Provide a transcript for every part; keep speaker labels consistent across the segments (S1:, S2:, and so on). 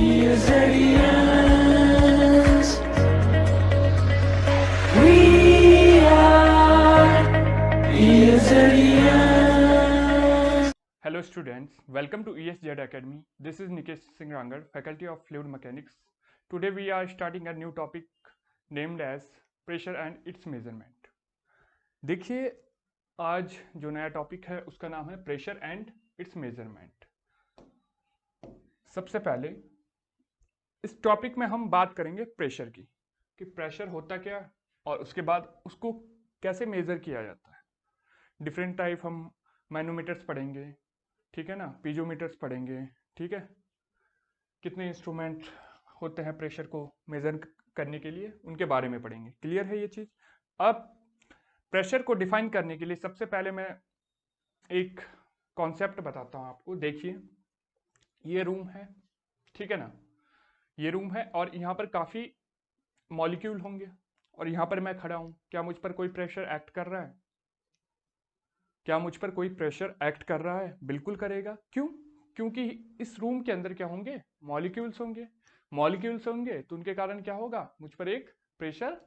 S1: ESZEans. We are ESZEans.
S2: Hello students, welcome to ESZ Academy. This is Nikesh Singh Rangar, Faculty of Fluid Mechanics. Today we are starting a new topic named as pressure and its measurement. देखिए, आज जो नया topic है उसका नाम है pressure and it's measurement. सबसे पहले इस टॉपिक में हम बात करेंगे प्रेशर की, कि प्रेशर होता क्या और उसके बाद उसको कैसे मेजर किया जाता है। डिफरेंट टाइप हम मैनोमीटर्स पढ़ेंगे, ठीक है ना, पीजोमीटर्स पढ़ेंगे, ठीक है, कितने इंस्ट्रूमेंट होते हैं प्रेशर को मेजर करने के लिए, उनके बारे में पढ़ेंगे। क्लियर है ये चीज़? अब प्रेशर को डिफाइन करने के लिए सबसे पहले मैं एक कॉन्सेप्ट बताता हूँ आपको। देखिए, ये रूम है, ठीक है ना, ये रूम है और यहाँ पर काफ़ी मॉलिक्यूल होंगे और यहाँ पर मैं खड़ा हूँ। क्या मुझ पर कोई प्रेशर एक्ट कर रहा है? क्या मुझ पर कोई प्रेशर एक्ट कर रहा है? बिल्कुल करेगा। क्यों? क्योंकि इस रूम के अंदर क्या होंगे? मॉलिक्यूल्स होंगे। मॉलिक्यूल्स होंगे तो उनके कारण क्या होगा? मुझ पर एक प्रेशर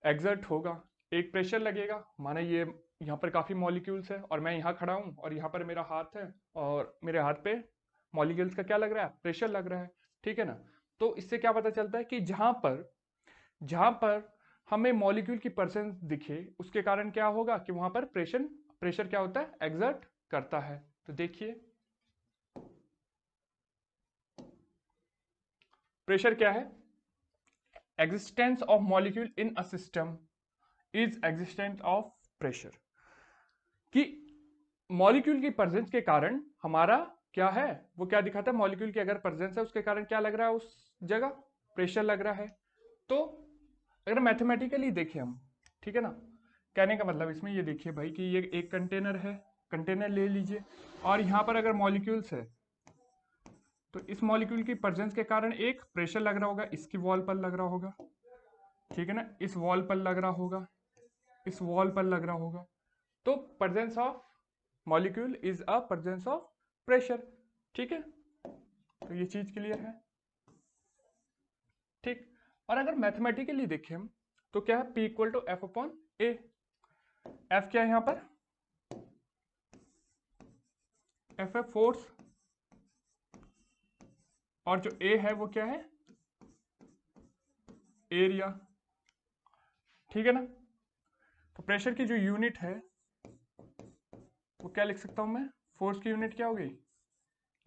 S2: एग्जर्ट होगा, एक प्रेशर लगेगा। माना ये यहाँ पर काफ़ी मॉलिक्यूल्स है और मैं यहाँ खड़ा हूँ और यहाँ पर मेरा हाथ है और मेरे हाथ पे मॉलिक्यूल्स का क्या लग रहा है? प्रेशर लग रहा है, ठीक है ना। तो इससे क्या पता चलता है कि जहाँ पर हमें मॉलिक्यूल की प्रेजेंस दिखे, उसके कारण क्या होगा कि वहाँ पर प्रेशर क्या होता है? एग्जर्ट करता है। तो देखिए, प्रेशर क्या है? Existence of molecule in a system is existence of pressure. कि मॉलिक्यूल की प्रेजेंस के कारण हमारा क्या है, वो क्या दिखाता है? मॉलिक्यूल की अगर प्रेजेंस है उसके कारण क्या लग रहा है? उस जगह प्रेशर लग रहा है। तो अगर मैथमेटिकली देखें हम, ठीक है ना, कहने का मतलब इसमें ये देखिए भाई कि ये एक कंटेनर है, कंटेनर ले लीजिए और यहाँ पर अगर मॉलिक्यूल्स है तो इस मॉलिक्यूल की प्रेजेंस के कारण एक प्रेशर लग रहा होगा, इसकी वॉल पर लग रहा होगा, ठीक है ना, इस वॉल पर लग रहा होगा, इस वॉल पर लग रहा होगा। तो presence of molecule is a presence of pressure, ठीक है। तो ये चीज क्लियर है, ठीक। और अगर मैथमेटिकली देखें हम तो क्या है? P equal to F upon A. F क्या है यहाँ पर? एफ है फोर्स और जो ए है वो क्या है? एरिया, ठीक है ना। तो प्रेशर की जो यूनिट है वो क्या लिख सकता हूं मैं? फोर्स की यूनिट क्या होगी?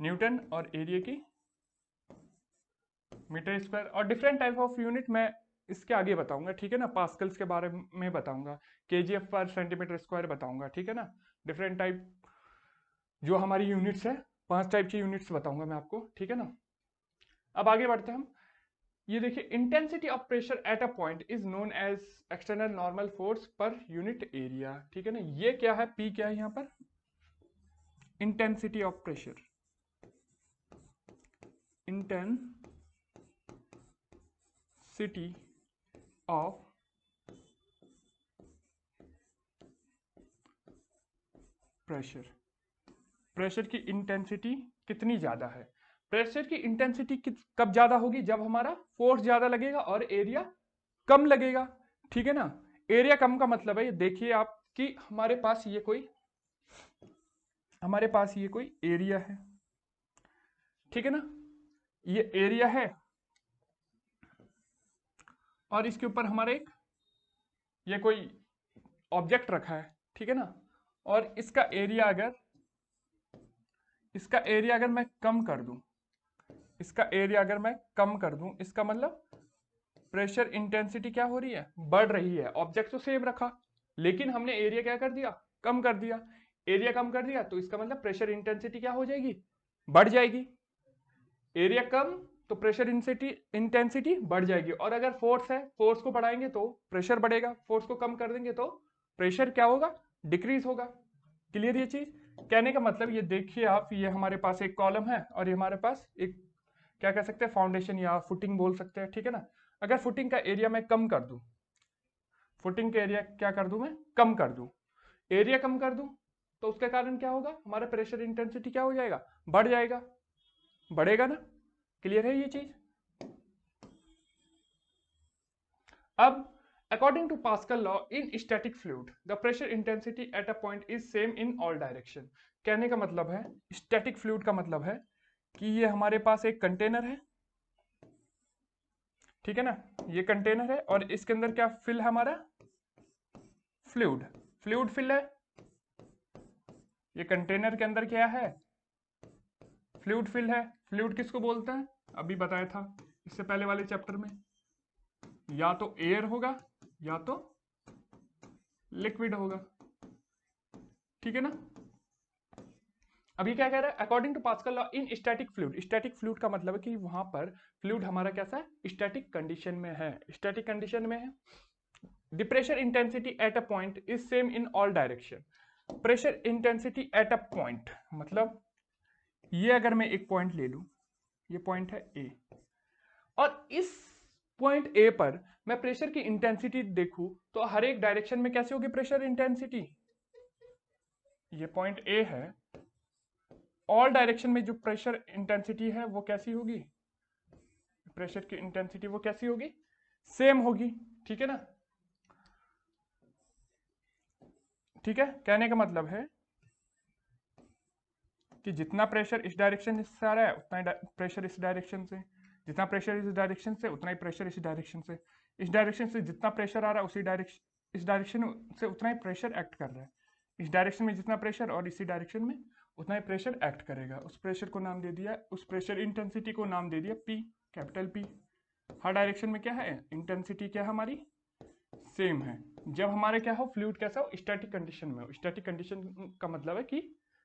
S2: न्यूटन, और एरिया की मीटर स्क्वायर। और डिफरेंट टाइप ऑफ यूनिट मैं इसके आगे बताऊंगा, ठीक है ना। पास्कल्स के बारे में बताऊंगा, केजीएफ पर सेंटीमीटर स्क्वायर बताऊंगा, ठीक है ना। डिफरेंट टाइप जो हमारी यूनिट्स है, 5 टाइप की यूनिट्स बताऊंगा मैं आपको, ठीक है ना। अब आगे बढ़ते हैं हम। ये देखिए, intensity of pressure at a point is known as external normal force per unit area, ठीक है ना। ये क्या है? पी क्या है यहाँ पर? Intensity of pressure, intensity of pressure. Pressure की इंटेंसिटी कितनी ज्यादा है? प्रेशर की इंटेंसिटी कब ज्यादा होगी? जब हमारा फोर्स ज्यादा लगेगा और एरिया कम लगेगा, ठीक है ना। एरिया कम का मतलब है, ये देखिए आप कि हमारे पास ये कोई एरिया है, ठीक है ना। ये एरिया है और इसके ऊपर हमारा ये कोई ऑब्जेक्ट रखा है, ठीक है ना। और इसका एरिया अगर मैं कम कर दूं, इसका मतलब प्रेशर इंटेंसिटी क्या हो रही है? बढ़ रही है। ऑब्जेक्ट तो सेम रखा लेकिन हमने एरिया क्या कर दिया? कम कर दिया। एरिया कम कर दिया तो इसका मतलब प्रेशर इंटेंसिटी क्या हो जाएगी? बढ़ जाएगी। एरिया कम तो प्रेशर इंटेंसिटी बढ़ जाएगी। और अगर फोर्स है, फोर्स को बढ़ाएंगे तो प्रेशर बढ़ेगा, फोर्स को कम कर देंगे तो प्रेशर क्या होगा? डिक्रीज होगा। क्लियर ये चीज? कहने का मतलब ये देखिए आप, ये हमारे पास एक कॉलम है और ये हमारे पास एक क्या कह सकते हैं? फाउंडेशन या फुटिंग बोल सकते हैं, ठीक है ना। अगर फुटिंग का एरिया मैं कम कर दूं, फुटिंग का एरिया क्या कर दूं? मैं कम कर दूं, एरिया कम कर दूं, तो उसके कारण क्या होगा? हमारा प्रेशर इंटेंसिटी क्या हो जाएगा? बढ़ जाएगा, बढ़ेगा ना। क्लियर है ये चीज? अब according to Pascal law in static fluid the pressure intensity at a point is same in all direction. कहने का मतलब है, स्टैटिक फ्लूइड का मतलब है कि ये हमारे पास एक कंटेनर है, ठीक है ना, ये कंटेनर है और इसके अंदर क्या फिल है हमारा, फ्लूइड, फ्लूइड फिल है। ये कंटेनर के अंदर क्या है, फ्लूइड फिल है। फ्लूइड किसको बोलते हैं, अभी बताया था इससे पहले वाले चैप्टर में, या तो एयर होगा या तो लिक्विड होगा, ठीक है ना। अभी क्या कह रहा है, according to Pascal law in static fluid, static fluid का मतलब है कि वहां पर फ्लूइड हमारा कैसा है, स्टैटिक कंडीशन में है, स्टैटिक कंडीशन में है। The pressure intensity at a point is same in all direction. Pressure intensity at a point मतलब ये अगर मैं एक पॉइंट ले लूं, ये पॉइंट है ए, और इस पॉइंट ए पर मैं प्रेशर की इंटेंसिटी देखूं तो हर एक डायरेक्शन में कैसे होगी प्रेशर इंटेंसिटी, ये पॉइंट ए है, ऑल डायरेक्शन में जो प्रेशर इंटेंसिटी है वो कैसी होगी, प्रेशर की इंटेंसिटी वो कैसी होगी, सेम होगी, ठीक है ना। ठीक है, कहने का मतलब है कि जितना प्रेशर इस डायरेक्शन से आ रहा है उतना ही प्रेशर इस डायरेक्शन से, जितना प्रेशर इस डायरेक्शन से उतना ही प्रेशर इस डायरेक्शन से, इस डायरेक्शन से जितना प्रेशर आ रहा है उसी डायरेक्शन, इस डायरेक्शन से उतना ही प्रेशर एक्ट कर रहा है, इस डायरेक्शन में जितना प्रेशर और इसी डायरेक्शन में उतना ही प्रेशर एक्ट करेगा। उस प्रेशर को नाम दे दिया, उस प्रेशर इंटेंसिटी को नाम दे दिया पी, कैपिटल पी। हर डायरेक्शन में क्या है, इंटेंसिटी क्या है हमारी, सेम है। जब हमारे क्या हो, फ्लूइड कैसा हो, स्टैटिक कंडीशन में हो। स्टैटिक कंडीशन का मतलब है कि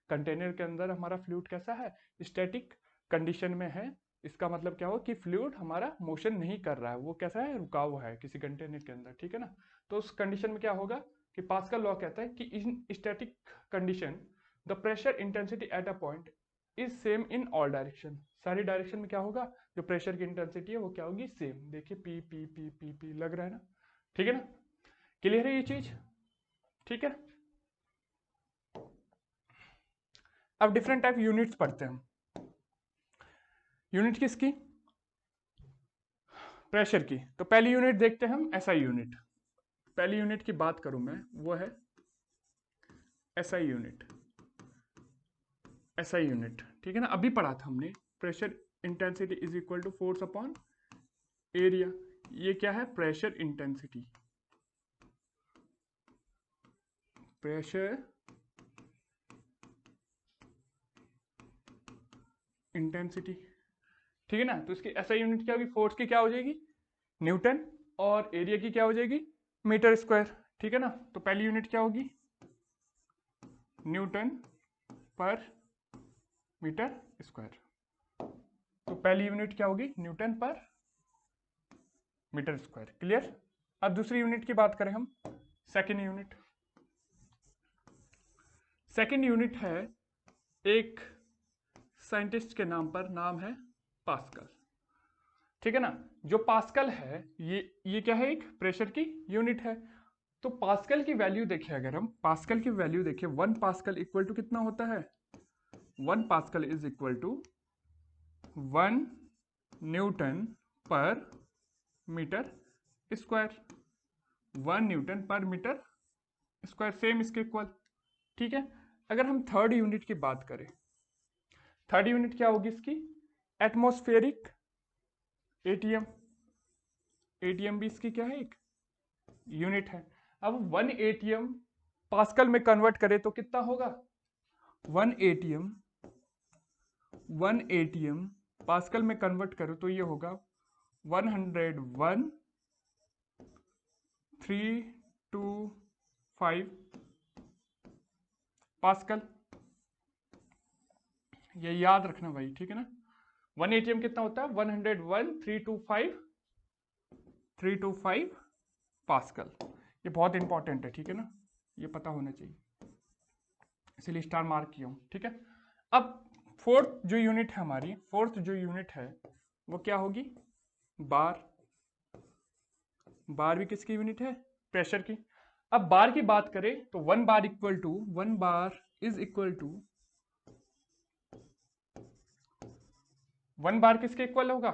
S2: कंटेनर के अंदर हमारा फ्लूइड कैसा है, स्टैटिक कंडीशन में है। इसका मतलब क्या हो कि फ्लूइड हमारा मोशन नहीं कर रहा है, वो कैसा है, रुका हुआ है किसी कंटेनर के अंदर, ठीक है ना। तो उस कंडीशन में क्या होगा कि पास्कल लॉ कहता है कि इन static condition the pressure intensity at a point is same in all direction. सारी डायरेक्शन में क्या होगा, जो प्रेशर की इंटेंसिटी है वो क्या होगी, सेम। देखिए P P P P P लग रहा है ना, ठीक है ना, क्लियर है ये चीज, ठीक है। अब डिफरेंट टाइप यूनिट्स पढ़ते हैं हम। यूनिट किसकी, प्रेशर की। तो पहली यूनिट देखते हैं हम, एसआई यूनिट। पहली यूनिट की बात करूं मैं, वो है एसआई यूनिट, एसआई यूनिट, ठीक है ना। अभी पढ़ा था हमने, pressure intensity is equal to force upon area. ये क्या है, प्रेशर इंटेंसिटी, प्रेशर इंटेंसिटी, ठीक है ना। तो इसकी एसआई यूनिट क्या होगी, फोर्स की क्या हो जाएगी, न्यूटन, और एरिया की क्या हो जाएगी, मीटर स्क्वायर, ठीक है ना। तो पहली यूनिट क्या होगी, न्यूटन पर मीटर स्क्वायर। तो पहली यूनिट क्या होगी, Newton per metre square, clear. अब दूसरी यूनिट की बात करें हम, सेकेंड यूनिट। सेकेंड यूनिट है एक साइंटिस्ट के नाम पर, नाम है पास्कल, ठीक है ना। जो पास्कल है ये क्या है, एक प्रेशर की यूनिट है। तो पास्कल की वैल्यू देखिए, अगर हम पास्कल की वैल्यू देखिए, 1 पास्कल इक्वल टू कितना होता है, 1 Pascal is equal to 1 newton per metre square, 1 newton per metre square, same इसके इक्वल, ठीक है। अगर हम थर्ड यूनिट की बात करें, थर्ड यूनिट क्या होगी इसकी, एटमॉस्फेरिक एटीएम, एटीएम भी इसकी क्या है, एक यूनिट है। अब 1 एटीएम पास्कल में कन्वर्ट करें तो कितना होगा, 1 एटीएम, 1 एटीएम पास्कल में कन्वर्ट करो तो ये होगा 101,325 पास्कल। ये याद रखना भाई, ठीक है ना। 1 एटीएम कितना होता है, 101,325 पास्कल। ये बहुत इंपॉर्टेंट है, ठीक है ना, ये पता होना चाहिए, इसलिए स्टार मार्क किया हूं, ठीक है। अब फोर्थ जो यूनिट है हमारी, फोर्थ जो यूनिट है वो क्या होगी, बार। बार भी किसकी यूनिट है, प्रेशर की। अब बार की बात करें तो 1 bar equal to, 1 bar is equal to 1 bar किसके इक्वल होगा?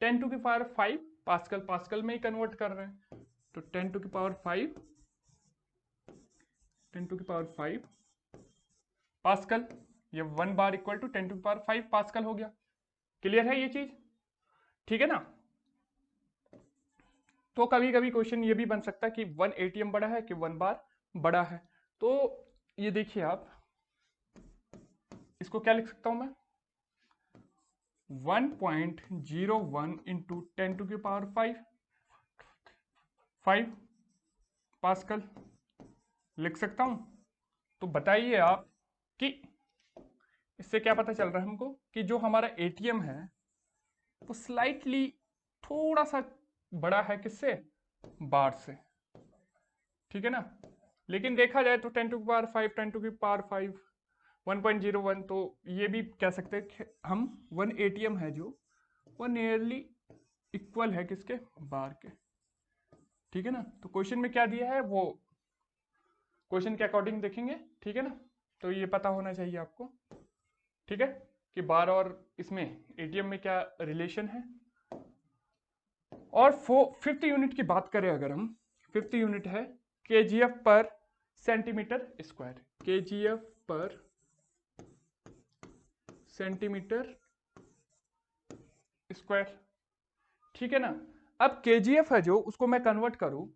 S2: 10 टू की पावर 5 पास्कल, पास्कल में ही कन्वर्ट कर रहे हैं, तो 10 टू की पावर 5 पास्कल, ये 1 बार इक्वल टू 10 टू की पावर 5 पास्कल हो गया। क्लियर है ये चीज? ठीक है ना? तो कभी कभी क्वेश्चन ये भी बन सकता है कि 1 एटीएम बड़ा है कि 1 बार बड़ा है। तो ये देखिए आप, इसको क्या लिख सकता हूं मैं? 1.01 इंटू 10 टू की पावर 5 पास्कल लिख सकता हूं। तो बताइए आप कि इससे क्या पता चल रहा है हमको कि जो हमारा एटीएम है वो स्लाइटली थोड़ा सा बड़ा है किससे? बार से। ठीक है ना? लेकिन देखा जाए तो 10 टू की पावर 5 10 टू की पावर 5 1.01, तो ये भी कह सकते हैं कि हम 1 एटीएम है जो वो नियरली इक्वल है किसके? बार के। ठीक है ना? तो क्वेश्चन में क्या दिया है वो क्वेश्चन के अकॉर्डिंग देखेंगे। ठीक है ना? तो ये पता होना चाहिए आपको। ठीक है कि बार और इसमें एटीएम में क्या रिलेशन है। और 5th यूनिट की बात करें अगर हम, 5th यूनिट है केजीएफ पर सेंटीमीटर स्क्वायर, केजीएफ पर सेंटीमीटर स्क्वायर। ठीक है ना? अब केजीएफ है जो उसको मैं कन्वर्ट करूं,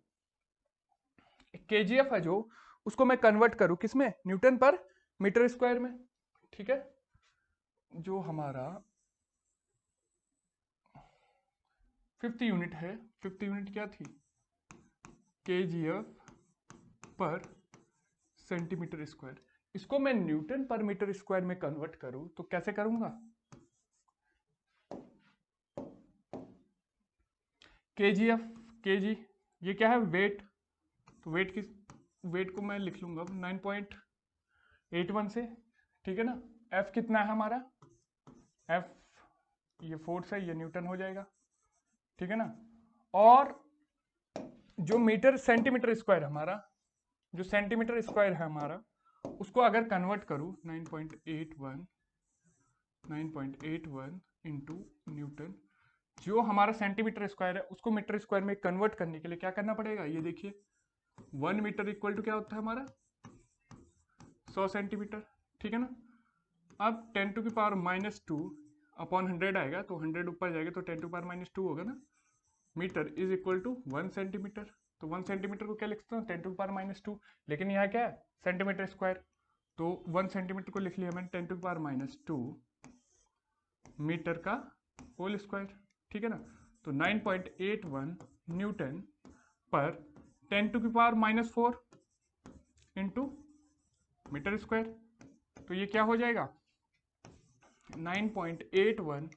S2: केजीएफ है जो उसको मैं कन्वर्ट करूं किसमें? न्यूटन पर मीटर स्क्वायर में। ठीक है? जो हमारा 5th यूनिट है, 5th यूनिट क्या थी? केजीएफ पर सेंटीमीटर स्क्वायर। इसको मैं न्यूटन पर मीटर स्क्वायर में कन्वर्ट करूं तो कैसे करूंगा? केजीएफ, केजी ये क्या है? वेट। तो वेट को मैं लिख लूंगा 9.81 से। ठीक है ना? एफ कितना है हमारा? एफ ये फोर्स है, ये न्यूटन हो जाएगा। ठीक है ना? और जो मीटर सेंटीमीटर स्क्वायर हमारा, जो सेंटीमीटर स्क्वायर है हमारा, उसको अगर कन्वर्ट करूं 9.81 इंटू न्यूटन, जो हमारा सेंटीमीटर स्क्वायर है उसको मीटर स्क्वायर में कन्वर्ट करने के लिए क्या करना पड़ेगा? ये देखिए 1 मीटर इक्वल टू क्या होता है हमारा? 100 सेंटीमीटर। ठीक है ना? अब 10 टू की पावर -2 अपॉन 100 आएगा, तो 100 ऊपर जाएगा तो 10 टू पावर -2 होगा ना। Metre is equal to 1 centimetre. तो 1 सेंटीमीटर को क्या लिखते हैं? 10 टू पावर -2, लेकिन यहाँ क्या है? Centimetre square. तो 1 सेंटीमीटर को लिख लिया मैंने 10 टू पावर -2 मीटर का होल स्क्वायर। ठीक है ना? तो 9.81 न्यूटन पर 10 टू की पावर -4 इंटू मीटर स्क्वायर। तो ये क्या हो जाएगा? 9.81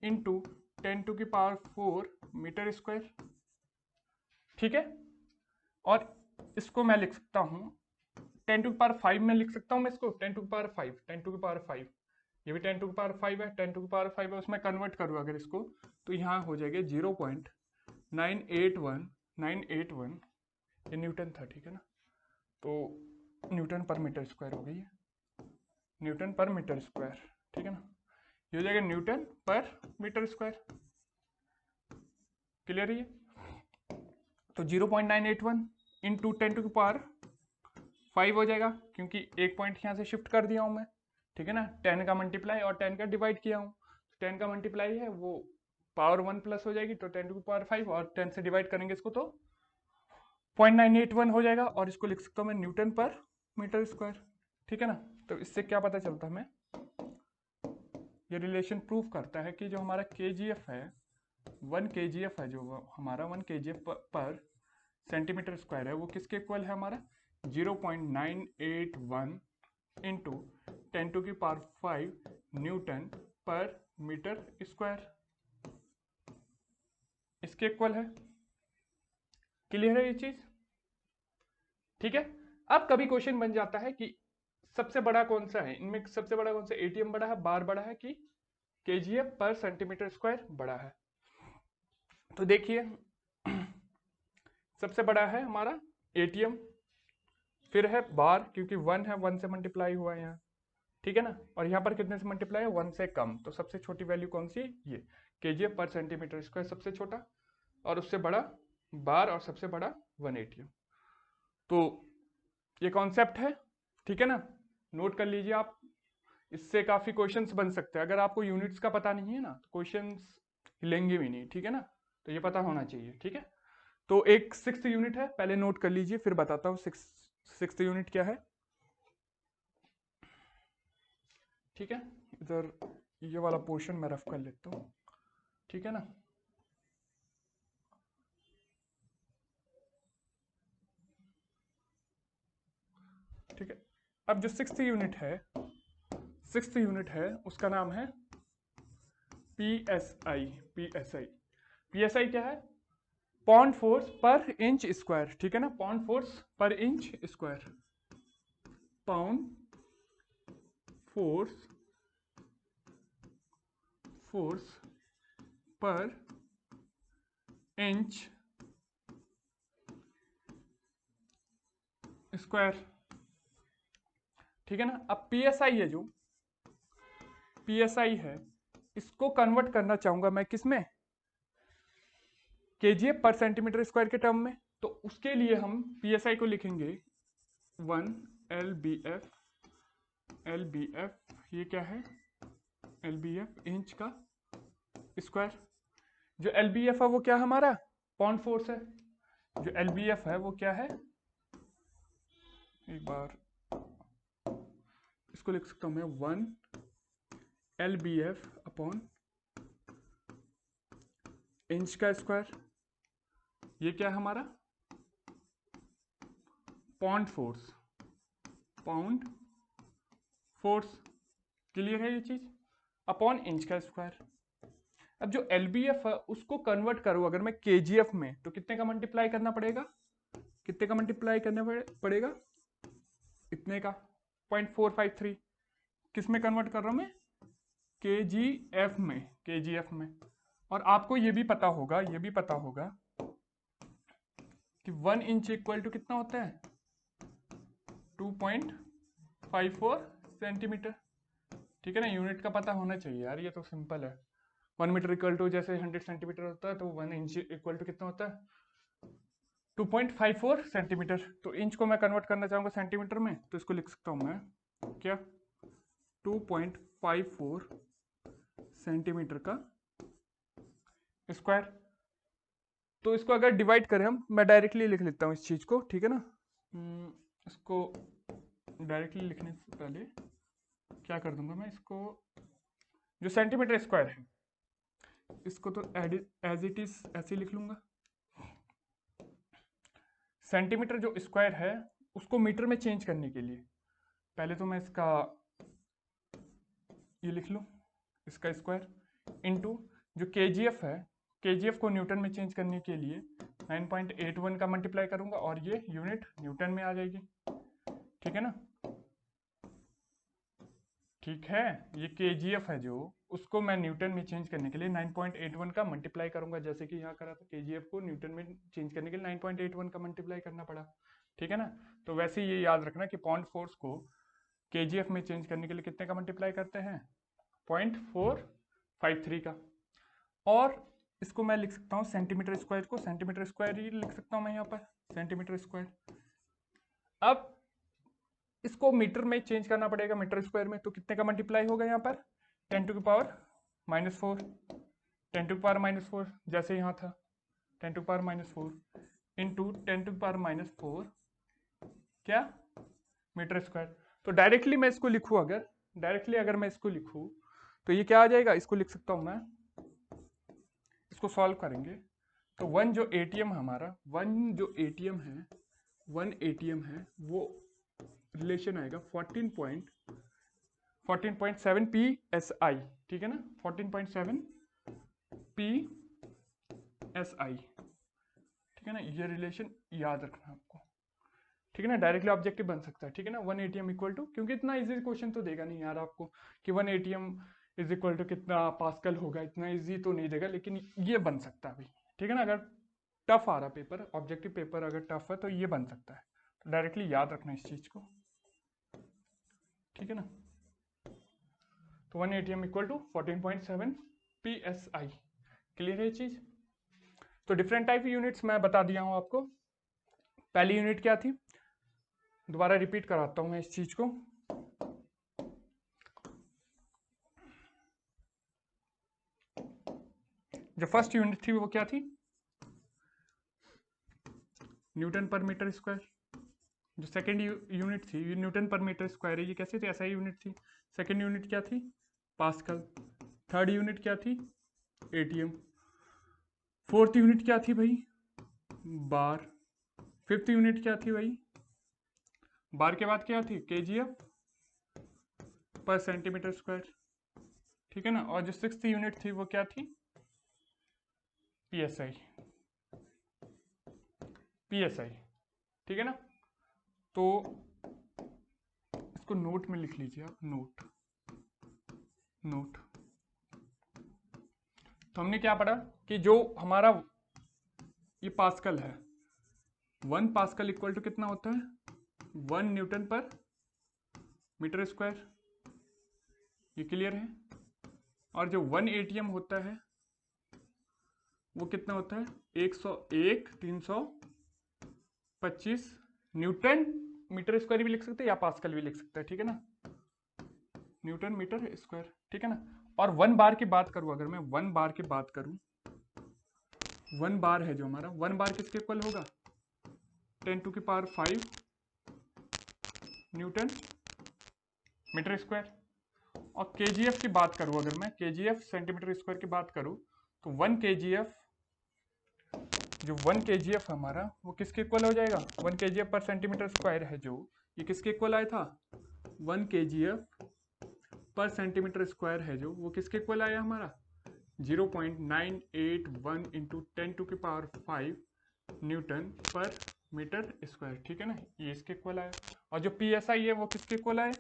S2: इंटू 10 टू की पावर 4 मीटर स्क्वायर। ठीक है? और इसको मैं लिख सकता हूं 10 टू की पावर 5 में लिख सकता हूं मैं इसको 10 टू की पावर 5, 10 टू की पावर 5, ये भी 10 टू की पावर 5 है, 10 टू की पावर 5 है, उसमें कन्वर्ट करूँ अगर इसको तो यहाँ हो जाएगा 0.981 ये न्यूटन था। ठीक है ना? तो न्यूटन पर मीटर स्क्वायर हो गई है, न्यूटन पर मीटर स्क्वायर। ठीक है ना? ये हो जाएगा Newton per metre square. Clear है ये? तो 0.981 इंटू 10 टू की पावर 5 हो जाएगा, क्योंकि एक पॉइंट यहाँ से शिफ्ट कर दिया हूँ मैं। ठीक है ना? 10 का मल्टीप्लाई और 10 का डिवाइड किया हूँ, 10 का मल्टीप्लाई है वो पावर 1 प्लस हो जाएगी, तो 10 टू की पावर 5 और 10 से डिवाइड करेंगे इसको तो 0.981 हो जाएगा, और इसको लिख सकता हूँ मैं न्यूटन पर मीटर स्क्वायर। ठीक है ना? तो इससे क्या पता चलता है हमें? ये रिलेशन प्रूव करता है कि जो हमारा केजीएफ है 1 केजीएफ है, जो हमारा 1 केजीएफ पर सेंटीमीटर स्क्वायर है वो किसके इक्वल है हमारा? 0.981 इंटू 10 टू की power 5 Newton per metre square, इसके इक्वल है। क्लियर है ये चीज? ठीक है? अब कभी क्वेश्चन बन जाता है कि सबसे बड़ा कौन सा है इनमें, सबसे बड़ा कौन सा? एटीएम बड़ा है, बार बड़ा है कि केजीएफ पर सेंटीमीटर स्क्वायर बड़ा है? तो देखिए सबसे बड़ा है हमारा एटीएम, फिर है बार क्योंकि 1 है, 1 से मल्टीप्लाई हुआ है यहाँ, ठीक है ना। और यहाँ पर कितने से मल्टीप्लाई है, 1 से कम, तो सबसे छोटी वैल्यू कौन सी, ये kgf पर सेंटीमीटर स्क्वायर सबसे छोटा, और उससे बड़ा बार, और सबसे बड़ा 1 ATM। तो ये कॉन्सेप्ट है, ठीक है ना, नोट कर लीजिए आप। इससे काफी क्वेश्चंस बन सकते हैं। अगर आपको यूनिट्स का पता नहीं है ना तो क्वेश्चंस हिलेंगे भी नहीं, ठीक है ना, तो ये पता होना चाहिए, ठीक है। तो एक 6th यूनिट है, पहले नोट कर लीजिए फिर बताता हूँ 6th यूनिट क्या है, ठीक है। इधर ये वाला पोर्शन मैं रफ कर लेता हूँ, ठीक है ना। ठीक है, अब जो 6th यूनिट है उसका नाम है PSI। PSI क्या है, पाउंड फोर्स पर इंच स्क्वायर, ठीक है ना, पाउंड फोर्स पर इंच स्क्वायर, पाउंड फोर्स पर इंच स्क्वायर, ठीक है ना। अब PSI है, जो PSI है इसको कन्वर्ट करना चाहूंगा मैं किस में, kgf पर सेंटीमीटर स्क्वायर के टर्म में। तो उसके लिए हम PSI को लिखेंगे 1 LBF, ये क्या है, LBF इंच का स्क्वायर। जो LBF है वो क्या हमारा पाउंड फोर्स है, जो LBF है वो क्या है, एक बार इसको लिख सकता हूं मैं 1 LBF अपॉन इंच का स्क्वायर, ये क्या है हमारा पाउंड फोर्स, क्लियर है ये चीज, अपॉन इंच का स्क्वायर। अब जो LBF है उसको कन्वर्ट करूं अगर मैं KGF में, तो कितने का मल्टीप्लाई करना पड़ेगा, कितने का मल्टीप्लाई करना पड़ेगा, इतने का 0.453। किस में कन्वर्ट कर रहा हूं मैं, KGF में। और आपको ये भी पता होगा कि 1 इंच इक्वल टू कितना होता है, 2.54 सेंटीमीटर, ठीक है ना। यूनिट का पता होना चाहिए यार, ये तो सिंपल है। 1 मीटर इक्वल टू जैसे 100 सेंटीमीटर होता है, तो 1 इंच इक्वल टू कितना होता है, 2.54 सेंटीमीटर। तो इंच को मैं कन्वर्ट करना चाहूंगा सेंटीमीटर में, तो इसको लिख सकता हूं मैं क्या, 2.54 सेंटीमीटर का स्क्वायर। तो इसको अगर डिवाइड करें हम, मैं डायरेक्टली लिख लेता हूँ इस चीज को, ठीक है ना। इसको डायरेक्टली लिखने से पहले क्या कर दूंगा मैं, इसको जो सेंटीमीटर स्क्वायर है इसको तो एज इट इज ऐसे लिख लूंगा। सेंटीमीटर जो स्क्वायर है उसको मीटर में चेंज करने के लिए पहले तो मैं इसका ये लिख लूँ, इसका स्क्वायर इनटू जो KGF है, KGF को न्यूटन में चेंज करने के लिए 9.81 का मल्टीप्लाई करूंगा, और ये यूनिट न्यूटन में आ जाएगी, ठीक है ना। ठीक है, ये KGF है जो, उसको मैं न्यूटन में चेंज करने के लिए 9.81 का मल्टीप्लाई करूंगा, जैसे कि यहाँ करा था, KGF को न्यूटन में चेंज करने के लिए 9.81 का मल्टीप्लाई करना पड़ा, ठीक है ना। तो वैसे ये याद रखना कि पाउंड फोर्स को KGF में चेंज करने के लिए कितने का मल्टीप्लाई करते हैं, 0.453 का। और इसको मैं लिख सकता हूँ सेंटीमीटर स्क्वायर को, सेंटीमीटर स्क्वायर ही लिख सकता हूँ मैं यहाँ पर, सेंटीमीटर स्क्वायर। अब इसको मीटर में चेंज करना पड़ेगा, मीटर स्क्वायर में, तो कितने का मल्टीप्लाई होगा यहाँ पर, 10 to the power -4, 10 to the power -4 जैसे यहाँ था, 10 to the power -4 into 10 to the power -4 क्या, मीटर स्क्वायर। तो डायरेक्टली मैं इसको लिखूँ, अगर मैं इसको लिखूँ तो ये क्या आ जाएगा, इसको लिख सकता हूँ मैं, इसको सॉल्व करेंगे तो 1 जो ATM हमारा, 1 ATM है वो रिलेशन आएगा 14.7 PSI, ठीक है ना, 14.7 PSI, ठीक है ना। ये रिलेशन याद रखना आपको, ठीक है ना, डायरेक्टली ऑब्जेक्टिव बन सकता है, ठीक है ना। 1 ATM इक्वल टू, क्योंकि इतना इजी क्वेश्चन तो देगा नहीं यार आपको कि 1 ATM इज इक्वल टू कितना पास्कल होगा, इतना इजी तो नहीं देगा, लेकिन ये बन सकता है भाई, ठीक है ना। अगर टफ आ रहा पेपर, ऑब्जेक्टिव पेपर अगर टफ है तो ये बन सकता है, तो डायरेक्टली याद रखना इस चीज को, ठीक है ना। तो 1 ATM equal to 14.7 PSI। Clear है ये चीज? तो डिफरेंट टाइप यूनिट्स मैं बता दिया हूं आपको। पहली यूनिट क्या थी, दोबारा रिपीट कराता हूं मैं इस चीज को। जो फर्स्ट यूनिट थी वो क्या थी, न्यूटन पर मीटर स्क्वायर। जो सेकेंड यूनिट थी ये न्यूटन पर मीटर स्क्वायर है, ये कैसे थी, ऐसा यूनिट थी। सेकेंड यूनिट क्या थी, पास्कल। थर्ड यूनिट क्या थी, एटीएम। फोर्थ यूनिट क्या थी भाई, बार। फिफ्थ यूनिट क्या थी भाई, बार के बाद क्या थी, केजीएफ पर सेंटीमीटर स्क्वायर। ठीक है ना। और जो सिक्स्थ यूनिट थी वो क्या थी, पीएसआई। पीएसआई, ठीक है ना। तो इसको नोट में लिख लीजिए आप, नोट। नोट। तो हमने क्या पढ़ा कि जो हमारा ये पास्कल है, 1 पास्कल इक्वल टू कितना होता है, 1 न्यूटन पर मीटर स्क्वायर। ये क्लियर है। और जो 1 एटीएम होता है वो कितना होता है, 101 325 न्यूटन मीटर स्क्वायर भी लिख सकते हैं या पास्कल भी लिख सकते हैं। ठीक है ना, न्यूटन मीटर स्क्वायर। ठीक है ना। और 1 बार की बात करूं, अगर मैं 1 बार की बात करूं, 1 बार है जो हमारा, 1 बार किसके इक्वल होगा, 10⁵ न्यूटन मीटर स्क्वायर। और केजीएफ की बात करूं, अगर मैं केजीएफ सेंटीमीटर स्क्वायर की बात करूं, तो 1 केजीएफ, जो 1 केजीएफ हमारा वो किसके इक्वल हो जाएगा, 1 केजीएफ पर सेंटीमीटर स्क्वायर है जो, ये किसके इक्वल आया था, 1 केजीएफ पर सेंटीमीटर स्क्वायर है जो, वो किसके इक्वल आया हमारा, 0.981 into 10⁵ Newton per metre square. ठीक है ना, ये इसके इक्वल आया। और जो पीएसआई है वो किसके इक्वल आया,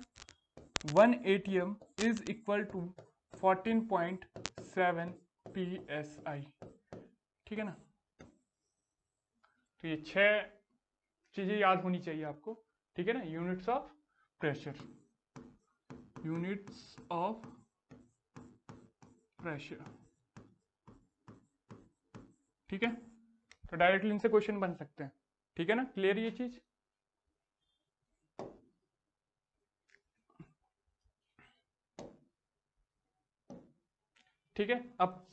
S2: 1 ATM is equal to 14.7 PSI। ठीक है ना। तो ये 6 चीजें याद होनी चाहिए आपको। ठीक है ना, units of pressure, units of pressure. ठीक है, तो डायरेक्टली इनसे क्वेश्चन बन सकते हैं। ठीक है ना, क्लियर ये चीज। ठीक है, अब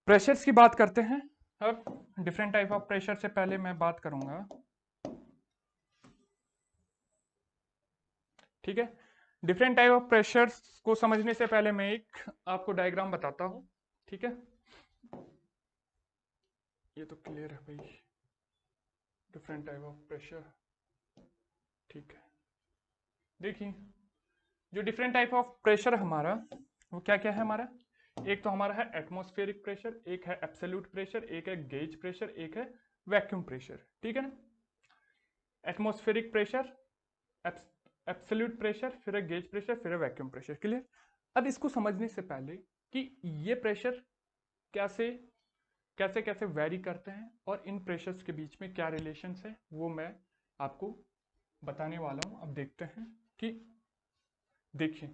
S2: प्रेशर्स की बात करते हैं। अब डिफरेंट टाइप ऑफ प्रेशर से पहले मैं बात करूंगा। ठीक है, डिफरेंट टाइप ऑफ प्रेशर्स को समझने से पहले मैं एक आपको डायग्राम बताता हूं। ठीक है, ये तो क्लियर है भाई, डिफरेंट टाइप ऑफ प्रेशर। ठीक है, देखिए जो डिफरेंट टाइप ऑफ प्रेशर हमारा वो क्या क्या है हमारा, एक तो हमारा है एटमॉस्फेरिक प्रेशर, एक है एब्सोल्यूट प्रेशर, एक है गेज प्रेशर, एक है वैक्यूम प्रेशर। ठीक है ना, एटमॉस्फेरिक प्रेशर, एब्सोल्यूट प्रेशर, फिर है गेज प्रेशर, फिर है वैक्यूम प्रेशर। क्लियर। अब इसको समझने से पहले कि ये प्रेशर कैसे कैसे कैसे वेरी करते हैं और इन प्रेशर्स के बीच में क्या रिलेशंस है, वो मैं आपको बताने वाला हूं। अब देखते हैं कि, देखिए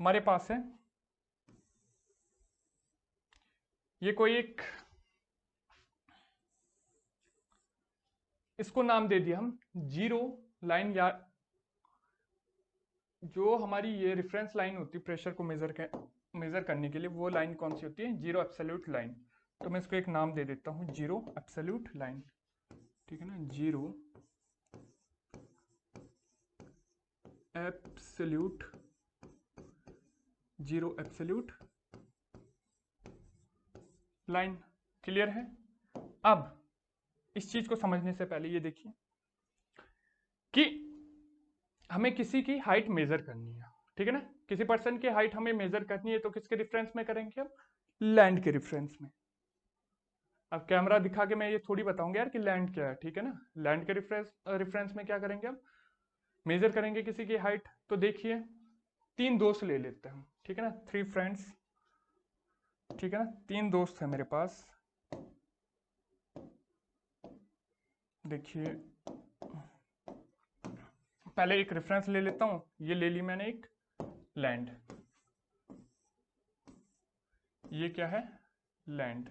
S2: हमारे पास है ये कोई एक, इसको नाम दे दिया हम जीरो लाइन, या जो हमारी ये रेफरेंस लाइन होती है प्रेशर को मेजर करने के लिए, वो लाइन कौन सी होती है, जीरो एब्सोल्यूट लाइन। तो मैं इसको एक नाम दे देता हूं, जीरो एब्सोल्यूट लाइन। ठीक है ना, zero absolute, zero absolute line. Clear है। अब इस चीज को समझने से पहले ये देखिए कि हमें किसी की हाइट मेजर करनी है। ठीक है ना, किसी पर्सन की हाइट हमें मेजर करनी है तो किसके रेफरेंस में करेंगे हम, लैंड के रेफरेंस में। अब कैमरा दिखा के मैं ये थोड़ी बताऊंगा यार कि लैंड क्या है। ठीक है ना, लैंड के रेफरेंस में क्या करेंगे हम, मेजर करेंगे किसी की हाइट। तो देखिए 3 दोस्त ले लेते हैं हम। ठीक है ना, 3 फ्रेंड्स। ठीक है ना, 3 दोस्त हैं मेरे पास। देखिए पहले एक रेफरेंस ले लेता हूं, ये ले ली मैंने एक लैंड, ये क्या है, लैंड,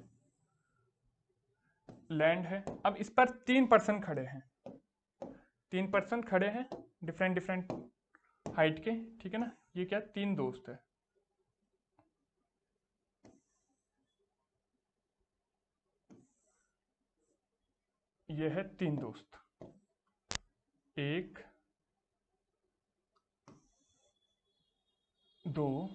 S2: लैंड है। अब इस पर 3 पर्सन खड़े हैं, 3 पर्सन खड़े हैं डिफरेंट डिफरेंट हाइट के, ठीक है ना। ये क्या, 3 दोस्त है, ये है 3 दोस्त, 1 2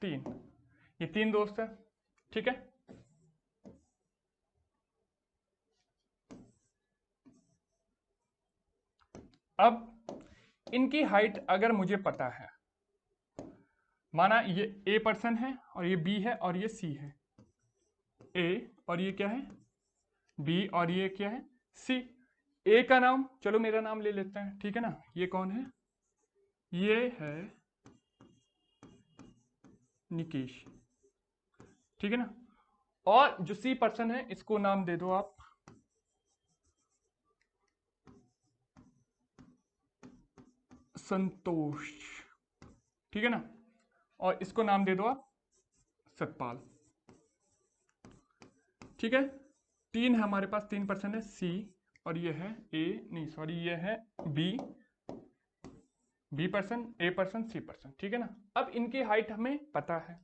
S2: 3, ये 3 दोस्त है, ठीक है। अब इनकी हाइट अगर मुझे पता है, माना ये ए पर्सन है और ये बी है और ये सी है, ए और ये क्या है, बी और ये क्या है, सी। ए का नाम, चलो मेरा नाम ले लेते हैं, ठीक है ना। ये कौन है, ये है निकेश, ठीक है ना। और जो सी पर्सन है इसको नाम दे दो आप संतोष, ठीक है ना। और इसको नाम दे दो आप सतपाल, ठीक है। 3 है हमारे पास, 3 पर्सन है, सी और ये है ए, नहीं सॉरी, ये है B, B person, A person, C person, ठीक है ना। अब इनकी हाइट हमें पता है,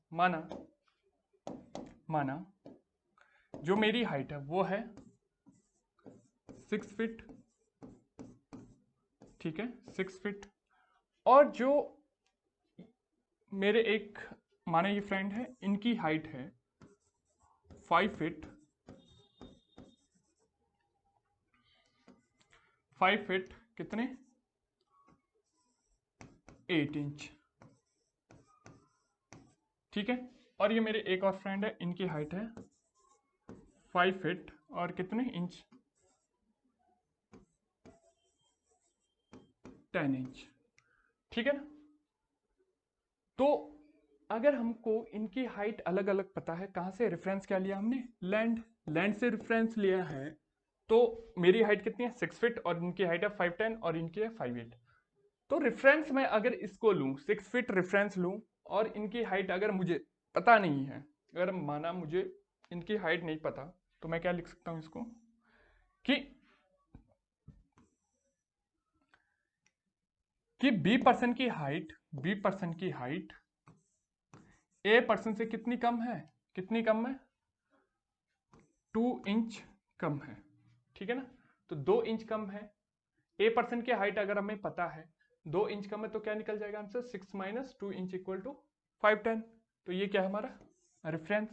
S2: माना जो मेरी हाइट है वो है 6 फीट, ठीक है, 6 फीट। और जो मेरे एक माने ये फ्रेंड है, इनकी हाइट है 5 फीट, 5 फीट कितने, 8 इंच, ठीक है। और ये मेरे एक और फ्रेंड है, इनकी हाइट है 5 फीट और कितने इंच, 10 इंच, ठीक है ना। तो अगर हमको इनकी हाइट अलग अलग पता है, कहाँ से रेफरेंस क्या लिया हमने, लैंड से रेफरेंस लिया है। तो मेरी हाइट कितनी है 6 फीट और इनकी हाइट है 5'10" और इनकी है 5'8". तो रेफरेंस में अगर इसको लूँ, 6 फीट रेफरेंस लूँ और इनकी हाइट अगर मुझे पता नहीं है, अगर माना मुझे इनकी हाइट नहीं पता, तो मैं क्या लिख सकता हूँ इसको कि बी पर्सन की हाइट ए पर्सन से कितनी कम है, 2 इंच कम है, ठीक है ना। तो 2 इंच कम है, ए पर्सन की हाइट अगर हमें पता है 2 इंच कम है, तो क्या निकल जाएगा आंसर, 6 - 2 इंच इक्वल टू 5'10". तो ये क्या है हमारा रेफरेंस,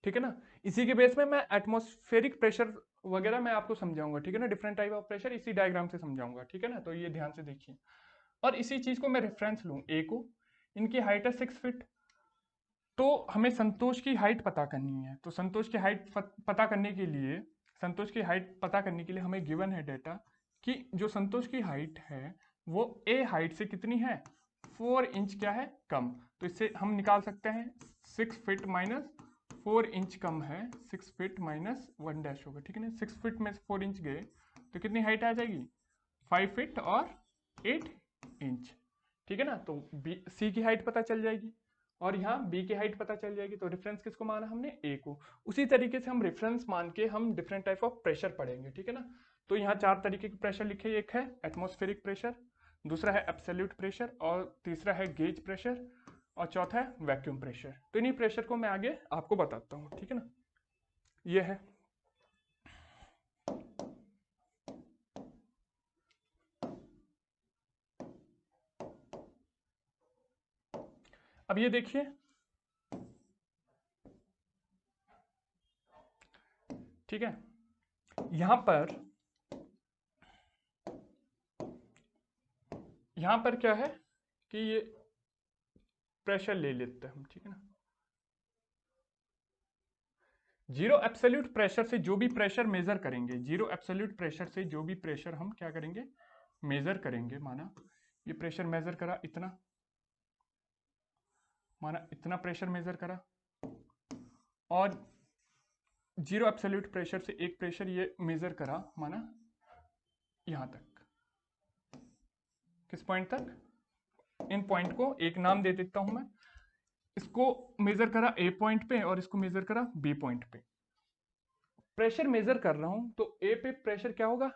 S2: ठीक है ना। इसी के बेस में मैं एटमॉस्फेरिक प्रेशर वगैरह मैं आपको समझाऊंगा, ठीक है ना, डिफरेंट टाइप ऑफ प्रेशर इसी डायग्राम से समझाऊंगा, ठीक है ना। तो ये ध्यान से देखिए, और इसी चीज को मैं रेफरेंस लूँ, ए को, इनकी हाइट है 6 फीट, तो हमें संतोष की हाइट पता करनी है। तो संतोष की हाइट पता करने के लिए हमें गिवन है डेटा कि जो संतोष की हाइट है वो ए हाइट से कितनी है, 4 इंच क्या है, कम। तो इससे हम निकाल सकते हैं 6 फीट माइनस 4 इंच कम है, 6 फीट माइनस 1 डैश होगा, ठीक है ना। 6 फीट में 4 इंच गए तो कितनी हाइट आ जाएगी, 5 फीट और 8 इंच, ठीक है ना। तो बी सी की हाइट पता चल जाएगी और यहाँ बी की हाइट पता चल जाएगी। तो रेफरेंस किसको माना हमने, ए को। उसी तरीके से हम रेफरेंस मान के हम डिफरेंट टाइप ऑफ प्रेशर पढ़ेंगे, ठीक है ना। तो यहाँ 4 तरीके के प्रेशर लिखे, एक है एटमॉस्फेरिक प्रेशर, दूसरा है एब्सोल्यूट प्रेशर, और तीसरा है गेज प्रेशर, और चौथा है वैक्यूम प्रेशर। तो इन्हीं प्रेशर को मैं आगे आपको बताता हूँ, ठीक है ना। ये है, अब ये देखिए, ठीक है, यहां पर क्या है कि ये प्रेशर ले लेते हैं हम, ठीक है ना। जीरो एब्सोल्यूट प्रेशर से जो भी प्रेशर मेजर करेंगे, जीरो एब्सोल्यूट प्रेशर से जो भी प्रेशर हम क्या करेंगे, मेजर करेंगे। माना ये प्रेशर मेजर करा इतना, माना इतना प्रेशर मेजर करा, और जीरो एब्सोल्यूट प्रेशर से एक प्रेशर ये मेजर करा माना यहां तक। किस पॉइंट तक? इन पॉइंट को एक नाम दे देता हूं मैं। इसको मेजर करा ए पॉइंट पे और इसको मेजर करा बी पॉइंट पे। प्रेशर मेजर कर रहा हूं तो ए पे प्रेशर क्या होगा?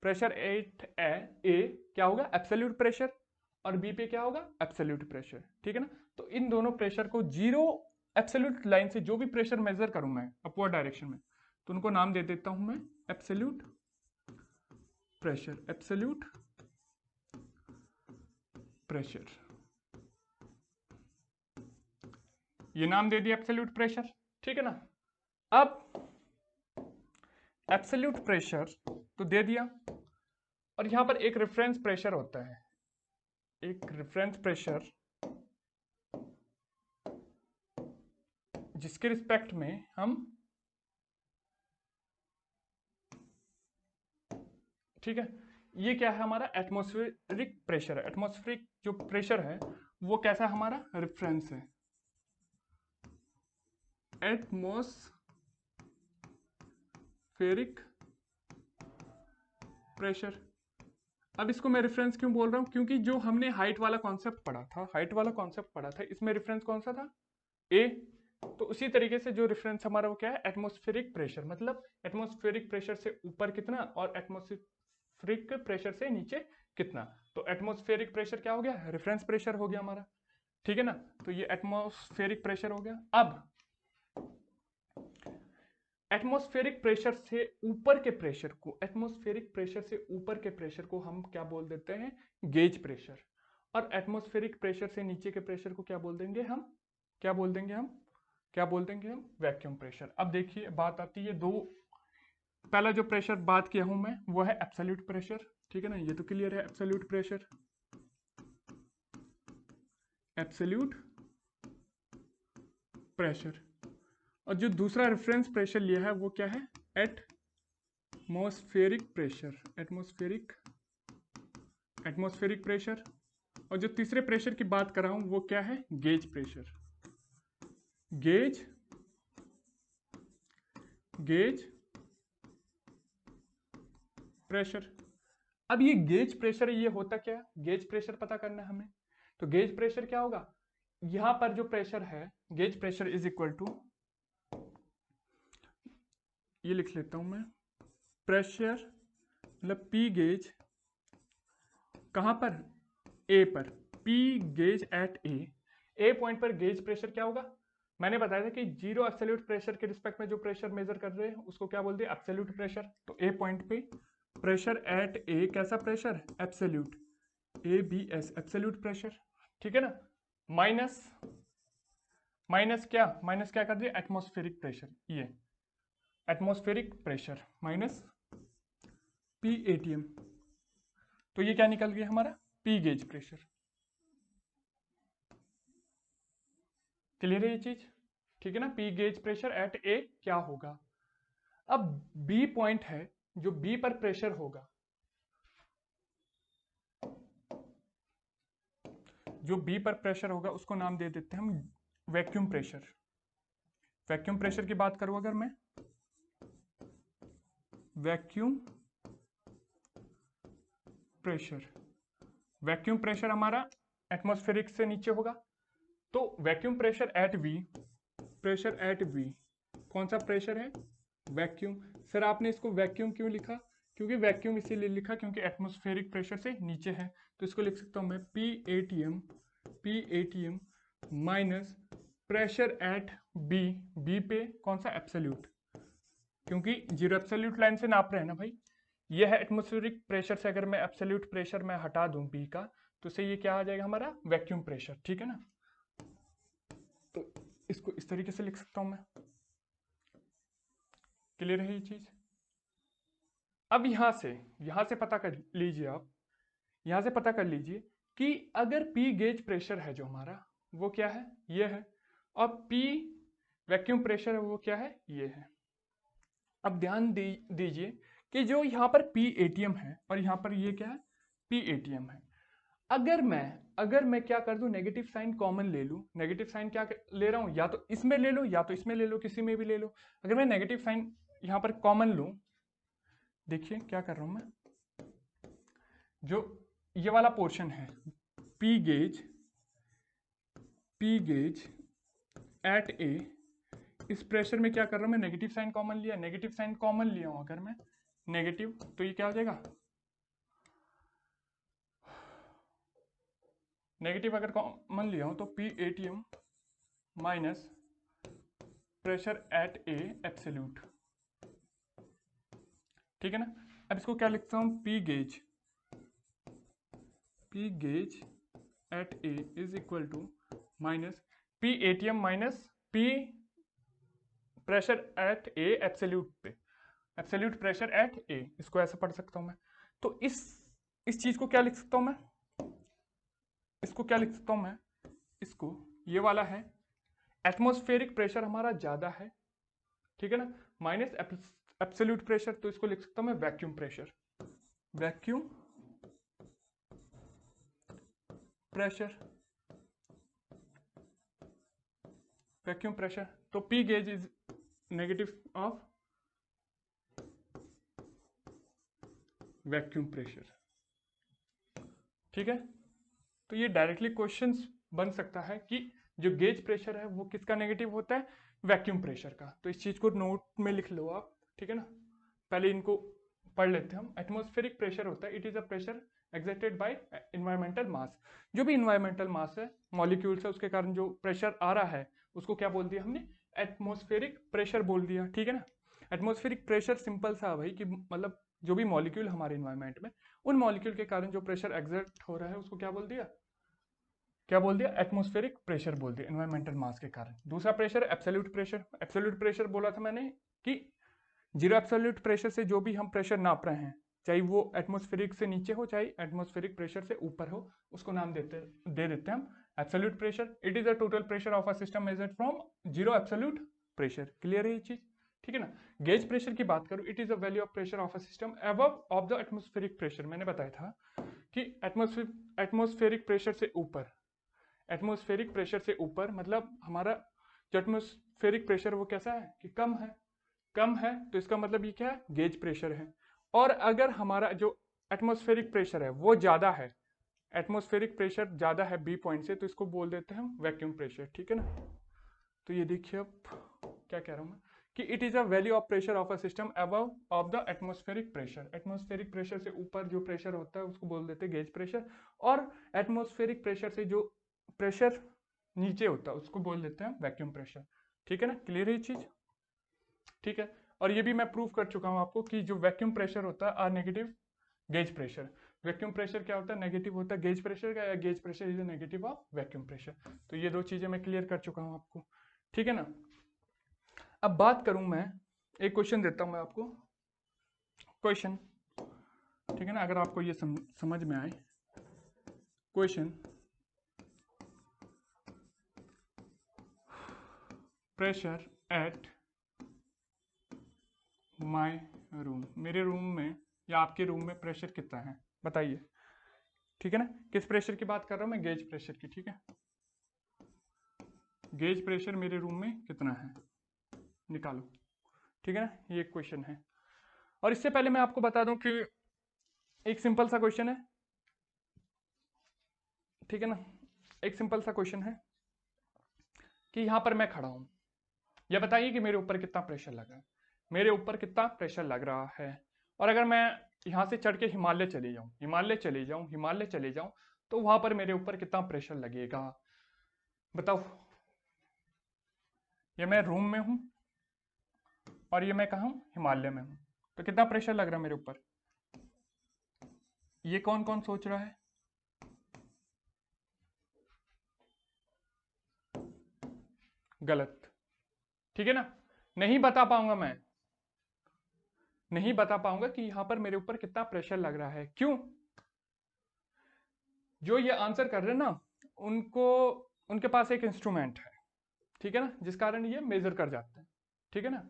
S2: प्रेशर एट ए क्या होगा? Absolute pressure. और बी पे क्या होगा? Absolute pressure. ठीक है ना? तो इन दोनों प्रेशर को जीरो एब्सोल्यूट लाइन से जो भी प्रेशर मेजर करूं मैं अपवर्ड डायरेक्शन में, तो उनको नाम दे देता हूं मैं एब्सोल्यूट प्रेशर। एब्सोल्यूट प्रेशर, ये नाम दे दिया एब्सोल्यूट प्रेशर। ठीक है ना? अब एब्सोल्यूट प्रेशर तो दे दिया, और यहां पर एक रेफरेंस प्रेशर होता है, एक रेफरेंस प्रेशर जिसके रिस्पेक्ट में हम, ठीक है, ये क्या है हमारा? एटमॉस्फेरिक प्रेशर है। एटमॉस्फेरिक जो प्रेशर है वो कैसा हमारा? रेफरेंस है। Atmospheric pressure. अब इसको मैं रेफरेंस क्यों बोल रहा हूं? क्योंकि जो हमने हाइट वाला कॉन्सेप्ट पढ़ा था, इसमें रेफरेंस कौन सा था? ए। तो उसी तरीके से जो रेफरेंस हमारा वो क्या है? Atmospheric pressure. मतलब एटमॉस्फेरिक प्रेशर से ऊपर कितना और एटमॉस्फेरिक प्रेशर से नीचे कितना। तो एटमॉस्फेरिक प्रेशर क्या हो गया? रेफरेंस प्रेशर हो गया हमारा। ठीक है ना? तो ये एटमॉस्फेरिक प्रेशर हो गया। अब एटमॉस्फेरिक प्रेशर से ऊपर के प्रेशर को, एटमॉस्फेरिक प्रेशर से ऊपर के प्रेशर को हम क्या बोल देते हैं? Gauge pressure. और एटमॉस्फेरिक प्रेशर से नीचे के प्रेशर को क्या बोल देंगे हम? Vacuum pressure. अब देखिए बात आती है दो, पहला जो प्रेशर बात किया हूं मैं वो है एब्सोल्यूट प्रेशर। ठीक है ना? ये तो क्लियर है, एब्सोल्यूट प्रेशर, एब्सोल्यूट प्रेशर। और जो दूसरा रेफरेंस प्रेशर लिया है वो क्या है? Atmospheric pressure, atmospheric pressure. और जो तीसरे प्रेशर की बात कर रहा हूं वो क्या है? Gauge pressure, gauge pressure. अब ये गेज प्रेशर, ये होता क्या? गेज प्रेशर पता करना है हमें। तो गेज प्रेशर क्या होगा? यहां पर जो प्रेशर है, gauge pressure is equal to, ये लिख लेता हूं मैं, प्रेशर मतलब पी गेज कहां पर? ए पर। P gauge at A point पर गेज प्रेशर क्या होगा? मैंने बताया था कि जीरो एब्सोल्यूट प्रेशर के रिस्पेक्ट में जो प्रेशर मेजर कर रहे हैं उसको क्या बोलते हैं? Absolute pressure. तो ए पॉइंट पे प्रेशर एट ए कैसा pressure? Absolute, ABS, absolute pressure. ठीक है ना? माइनस क्या कर दिया? Atmospheric pressure. ये एटमॉस्फेरिक प्रेशर माइनस PATM। तो ये क्या निकल गया हमारा? P gauge pressure. क्लियर है ये चीज? ठीक है ना? पी गेज प्रेशर एट ए क्या होगा? अब बी पॉइंट है, जो बी पर प्रेशर होगा, उसको नाम दे देते हैं हम वैक्यूम प्रेशर। वैक्यूम प्रेशर की बात करूं अगर मैं, वैक्यूम प्रेशर हमारा एटमॉस्फेरिक से नीचे होगा। तो वैक्यूम प्रेशर एट वी, कौन सा प्रेशर है? वैक्यूम। सर आपने इसको वैक्यूम क्यों लिखा? क्योंकि वैक्यूम इसीलिए लिखा क्योंकि एटमॉस्फेरिक प्रेशर से नीचे है। तो इसको लिख सकता हूं मैं PATM minus pressure at B पे कौन सा? एब्सोल्यूट, क्योंकि जीरो एब्सोल्यूट लाइन से नाप रहे हैं ना भाई। ये है एटमॉस्फेरिक प्रेशर से अगर मैं एब्सोल्यूट प्रेशर में हटा दूं बी का, तो से ये क्या आ जाएगा हमारा? Vacuum pressure. ठीक है ना? तो इसको इस तरीके से लिख सकता हूं मैं। क्लियर है ये चीज? अब यहां से पता कर लीजिए, आप यहां से पता कर लीजिए कि अगर पी गेज प्रेशर है जो हमारा, वो क्या है? ये है। और पी वैक्यूम प्रेशर है वो क्या है? ये है। अब ध्यान दीजिए कि जो यहां पर PATM है और यहां पर ये क्या है? PATM है। अगर मैं क्या कर दूं, नेगेटिव साइन कॉमन ले लूं, नेगेटिव साइन क्या ले रहा हूं, या तो इसमें ले लो या तो इसमें ले लो, किसी में भी ले लो। अगर मैं नेगेटिव साइन यहां पर कॉमन लूं, देखिए क्या कर रहा हूं मैं, जो ये वाला पोर्शन है पी गेज एट ए, इस प्रेशर में क्या कर रहा हूं मैं, नेगेटिव साइन कॉमन लिया, नेगेटिव साइन कॉमन लिया हूं अगर मैं नेगेटिव, तो ये क्या हो जाएगा, नेगेटिव अगर कॉमन लिया हूं तो P ATM minus pressure at A absolute, ठीक है ना। अब इसको क्या लिखता हूं, P gauge at A is equal to minus P ATM minus P pressure at A absolute पे, एब्सोल्यूट प्रेशर एट ए, इसको ऐसे पढ़ सकता हूं मैं। तो इस चीज को क्या लिख सकता हूं मैं, इसको क्या लिख सकता हूं मैं, इसको ये वाला है एटमॉस्फेरिक प्रेशर हमारा ज्यादा है, ठीक है ना, माइनस एब्सोल्यूट प्रेशर, तो इसको लिख सकता हूं मैं vacuum pressure, vacuum pressure, vacuum pressure. तो P gauge is negative of vacuum pressure, ठीक है। तो ये डायरेक्टली क्वेश्चंस बन सकता है कि जो गेज प्रेशर है वो किसका नेगेटिव होता है, वैक्यूम प्रेशर का। तो इस चीज को नोट में लिख लो आप, ठीक है ना। पहले इनको पढ़ लेते हैं हम। एटमॉस्फेरिक प्रेशर होता है, it is a pressure exerted by environmental mass, जो भी इन्वायरमेंटल मास है, मॉलिक्यूल्स है, उसके कारण जो प्रेशर आ रहा है उसको क्या बोल दिया हमने, एटमॉस्फेरिक प्रेशर बोल दिया, ठीक है ना। एटमॉस्फेरिक प्रेशर सिंपल सा भाई कि मतलब जो भी मॉलिक्यूल हमारे इन्वायरमेंट में, उन मॉलिक्यूल के कारण जो प्रेशर एक्सर्ट हो रहा है उसको क्या बोल दिया, क्या बोल दिया, एटमॉस्फेरिक प्रेशर बोल दिया, एनवायरमेंटल मास के कारण। दूसरा pressure absolute pressure, absolute pressure बोला था मैंने कि जीरो एब्सोल्यूट प्रेशर से जो भी हम प्रेशर नाप रहे हैं, चाहे वो एटमॉस्फेरिक से नीचे हो चाहे एटमॉस्फेरिक प्रेशर से ऊपर हो, उसको नाम दे देते हैं हम absolute pressure. It is a total pressure of a system measured from zero absolute pressure. Clear है ये चीज, ठीक है ना। गेज प्रेशर की बात करूं, it is a value of pressure of a system above of the atmospheric pressure. मैंने बताया था कि एटमॉस्फेरिक प्रेशर से ऊपर, एटमॉस्फेरिक प्रेशर से ऊपर मतलब हमारा जो एटमॉस्फेरिक प्रेशर वो कैसा है कि कम है, कम है, तो इसका मतलब ये क्या है, गेज प्रेशर है। और अगर हमारा जो एटमॉस्फेरिक प्रेशर है वो ज्यादा है, एटमॉस्फेरिक प्रेशर ज्यादा है बी पॉइंट से, तो इसको बोल देते हैं हम वैक्यूम प्रेशर, ठीक है ना। तो ये देखिए अब क्या कह रहा हूं मैं कि it is a value of pressure of a system above of the atmospheric pressure. Atmospheric pressure से ऊपर जो प्रेशर होता है उसको बोल देते हैं गेज प्रेशर, और एटमॉस्फेरिक प्रेशर से जो प्रेशर नीचे होता है उसको बोल देते हैं वैक्यूम प्रेशर, ठीक है ना। क्लियर है ये चीज, ठीक है। और ये भी मैं प्रूव कर चुका हूं आपको कि जो वैक्यूम प्रेशर होता है or negative gauge pressure. Vacuum pressure क्या होता है, नेगेटिव होता है गेज प्रेशर का, या gauge pressure is negative of vacuum pressure. तो ये दो चीजें मैं क्लियर कर चुका हूं आपको, ठीक है ना। अब बात करूं मैं, एक क्वेश्चन देता हूं मैं आपको, क्वेश्चन, ठीक है ना, अगर आपको ये समझ में आए। Question, pressure at my room, मेरे रूम में या आपके रूम में प्रेशर कितना है बताइए, ठीक है ना। किस प्रेशर की बात कर रहा हूं मैं, गेज प्रेशर की, ठीक है। गेज प्रेशर मेरे रूम में कितना है निकालो, ठीक है ना। ये एक क्वेश्चन है। और इससे पहले मैं आपको बता दूं कि एक सिंपल सा क्वेश्चन है, ठीक है ना। एक सिंपल सा क्वेश्चन है कि यहां पर मैं खड़ा हूं, यह बताइए कि मेरे ऊपर कितना प्रेशर लग रहा है, मेरे ऊपर कितना प्रेशर लग रहा है। और अगर मैं यहां से चढ़ के हिमालय चले जाऊं, हिमालय चले जाऊं, हिमालय चले जाऊं, तो वहां पर मेरे ऊपर कितना प्रेशर लगेगा बताओ। ये मैं रूम में हूं और ये मैं कहा हूं, हिमालय में हूं, तो कितना प्रेशर लग रहा है मेरे ऊपर। ये कौन कौन सोच रहा है, गलत, ठीक है ना। नहीं बता पाऊंगा मैं, नहीं बता पाऊंगा कि यहां पर मेरे ऊपर कितना प्रेशर लग रहा है। क्यों, जो ये आंसर कर रहे हैं ना, उनको, उनके पास एक इंस्ट्रूमेंट है, ठीक है ना, जिस कारण ये मेजर कर जाते हैं, ठीक है ना।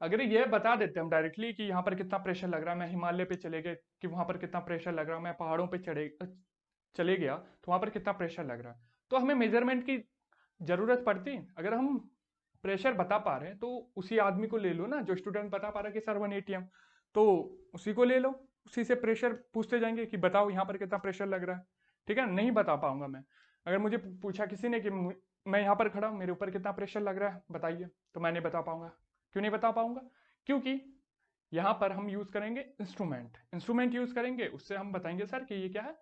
S2: अगर ये बता देते हम डायरेक्टली कि यहाँ पर कितना प्रेशर लग रहा है, मैं हिमालय पे चले गए कि वहां पर कितना प्रेशर लग रहा है, मैं पहाड़ों पे चले गया तो वहां पर कितना प्रेशर लग रहा है। तो हमें मेजरमेंट की जरूरत पड़ती है। अगर हम प्रेशर बता पा रहे हैं तो उसी आदमी को ले लो ना, जो स्टूडेंट बता पा रहा है कि सर 1 atm, तो उसी को ले लो, उसी से प्रेशर पूछते जाएंगे कि बताओ यहाँ पर कितना प्रेशर लग रहा है। ठीक है, नहीं बता पाऊंगा मैं। अगर मुझे पूछा किसी ने कि मैं यहाँ पर खड़ा हूँ, मेरे ऊपर कितना प्रेशर लग रहा है बताइए, तो मैं नहीं बता पाऊंगा। क्यों नहीं बता पाऊंगा? क्योंकि यहाँ पर हम यूज करेंगे इंस्ट्रूमेंट यूज करेंगे, उससे हम बताएंगे सर कि ये क्या है,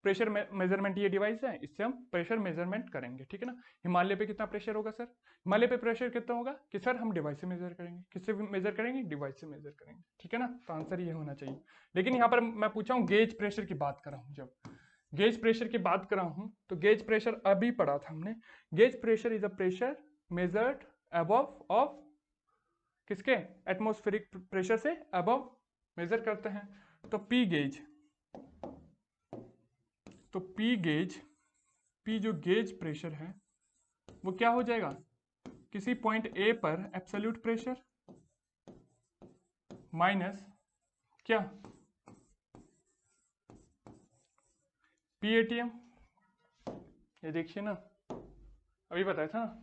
S2: प्रेशर मेजरमेंट, ये डिवाइस है, इससे हम प्रेशर मेजरमेंट करेंगे। ठीक है ना। हिमालय पे कितना प्रेशर होगा सर? हिमालय पे प्रेशर कितना होगा कि सर हम डिवाइस से मेजर करेंगे। किससे मेजर करेंगे? डिवाइस से मेजर करेंगे। ठीक है ना। तो आंसर ये होना चाहिए। लेकिन यहाँ पर मैं पूछा हूँ गेज प्रेशर की बात कर रहा हूँ। जब गेज प्रेशर की बात कर रहा हूँ तो गेज प्रेशर अभी पढ़ा था हमने। Gauge pressure is a pressure measured above of किसके? एटमॉस्फेरिक प्रेशर से अबव मेजर करते हैं। तो पी गेज, तो पी जो गेज प्रेशर है वो क्या हो जाएगा? किसी पॉइंट ए पर एब्सोल्यूट प्रेशर माइनस क्या? P ATM. ये देखिए ना, अभी बताया था ना,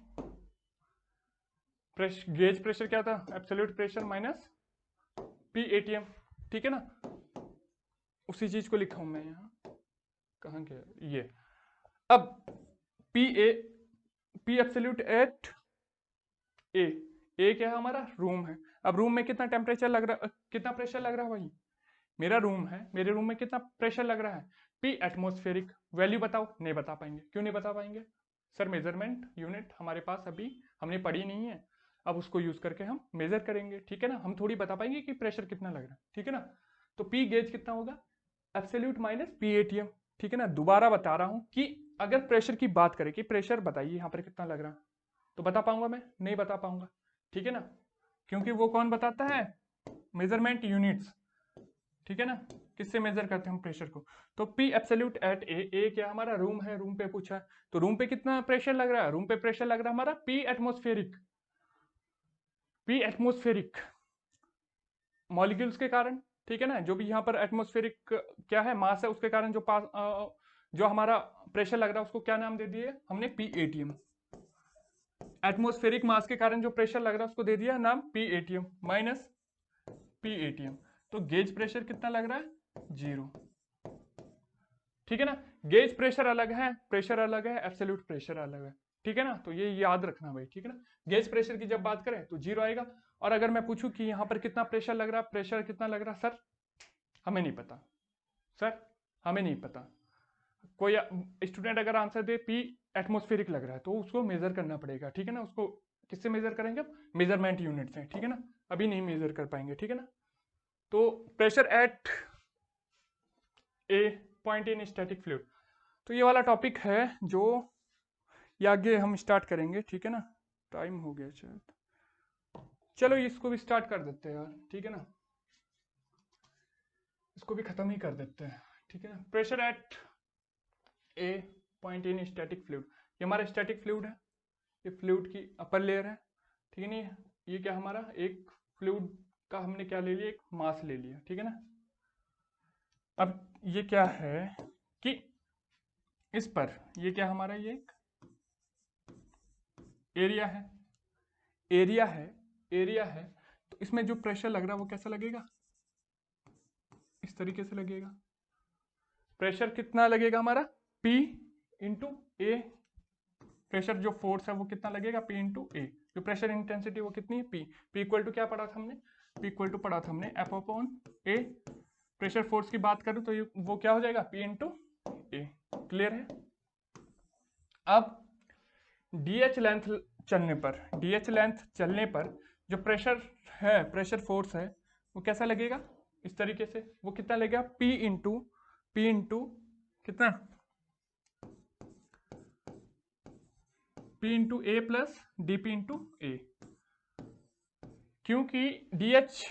S2: गेज प्रेशर क्या था? Absolute pressure minus P ATM. ठीक है ना। उसी चीज को लिखा हूं मैं यहाँ, कहाँ गया ये। अब पी एब्सोल्यूट एट ए क्या है? हमारा रूम है। अब रूम में कितना टेम्परेचर लग रहा, कितना प्रेशर लग रहा है भाई? मेरा रूम है, मेरे रूम में कितना प्रेशर लग रहा है? P atmospheric. वैल्यू बताओ। नहीं बता पाएंगे। क्यों नहीं बता पाएंगे? सर मेजरमेंट यूनिट हमारे पास अभी हमने पढ़ी नहीं है, अब उसको यूज करके हम मेजर करेंगे। ठीक है ना। हम थोड़ी बता पाएंगे कि प्रेशर कितना लग रहा है। ठीक है ना। तो पी गेज कितना होगा? Absolute minus P ATM. ठीक है ना। दोबारा बता रहा हूं कि अगर प्रेशर की बात करें कि प्रेशर बताइए यहाँ पर कितना लग रहा है, तो बता पाऊंगा मैं? नहीं बता पाऊंगा। ठीक है ना। क्योंकि वो कौन बताता है? Measurement units. ठीक है ना। किससे मेजर करते हैं हम प्रेशर को? तो पी एब्सोल्यूट एट ए क्या हमारा रूम है, रूम पे पूछा है, तो रूम पे कितना प्रेशर लग रहा है? रूम पे प्रेशर लग रहा है हमारा P atmospheric. P atmospheric molecules के कारण। ठीक है ना। जो भी यहाँ पर एटमॉस्फेरिक क्या है, मास है, उसके कारण जो पास जो हमारा प्रेशर लग रहा है उसको क्या नाम दे दिए हमने? P ATM. एटमॉस्फेरिक मास के कारण जो प्रेशर लग रहा है उसको दे दिया नाम P ATM minus P ATM. तो गेज प्रेशर कितना लग रहा है? 0। ठीक है ना। गेज प्रेशर अलग है, प्रेशर अलग है, एब्सोल्यूट प्रेशर अलग है। ठीक है ना। तो ये याद रखना भाई। ठीक है ना। गेज प्रेशर की जब बात करें तो 0 आएगा। और अगर मैं पूछूं कि यहाँ पर कितना प्रेशर लग रहा है, प्रेशर कितना लग रहा है, सर हमें नहीं पता, सर हमें नहीं पता। कोई स्टूडेंट अगर आंसर दे पी एटमॉस्फेरिक लग रहा है तो उसको मेजर करना पड़ेगा। ठीक है ना। उसको किससे मेजर करेंगे? मेजरमेंट यूनिट से। ठीक है ना। अभी नहीं मेजर कर पाएंगे। ठीक है ना। तो pressure at A point in static fluid, तो ये वाला टॉपिक है जो ये आगे हम स्टार्ट करेंगे। ठीक है ना। टाइम हो गया शायद, चलो इसको भी स्टार्ट कर देते हैं यार। ठीक है ना। इसको भी खत्म ही कर देते हैं। ठीक है ना। Pressure at A point in static fluid, ये हमारा स्टैटिक फ्लूइड है, ये फ्लूइड की अपर लेयर है। ठीक है ना। ये क्या हमारा एक फ्लूइड का हमने क्या ले लिया? एक मास ले लिया। ठीक है ना। अब ये क्या है कि इस पर ये क्या हमारा, ये एक एरिया है, एरिया है। तो इसमें जो प्रेशर लग रहा है वो कैसा लगेगा? इस तरीके से लगेगा। प्रेशर कितना लगेगा हमारा? P इंटू ए। प्रेशर जो फोर्स है वो कितना लगेगा? P इंटू ए। जो प्रेशर इंटेंसिटी वो कितनी है? P इक्वल टू क्या पढ़ा था हमने? P इक्वल टू पढ़ा था हमने F अपॉन ए। प्रेशर फोर्स की बात करूं तो ये वो क्या हो जाएगा? P इंटू ए। क्लियर है। अब DH लेंथ चलने पर जो प्रेशर है, प्रेशर फोर्स है, वो कैसा लगेगा? इस तरीके से। वो कितना लगेगा? P इंटू कितना? P into A plus DP into ए। क्योंकि DH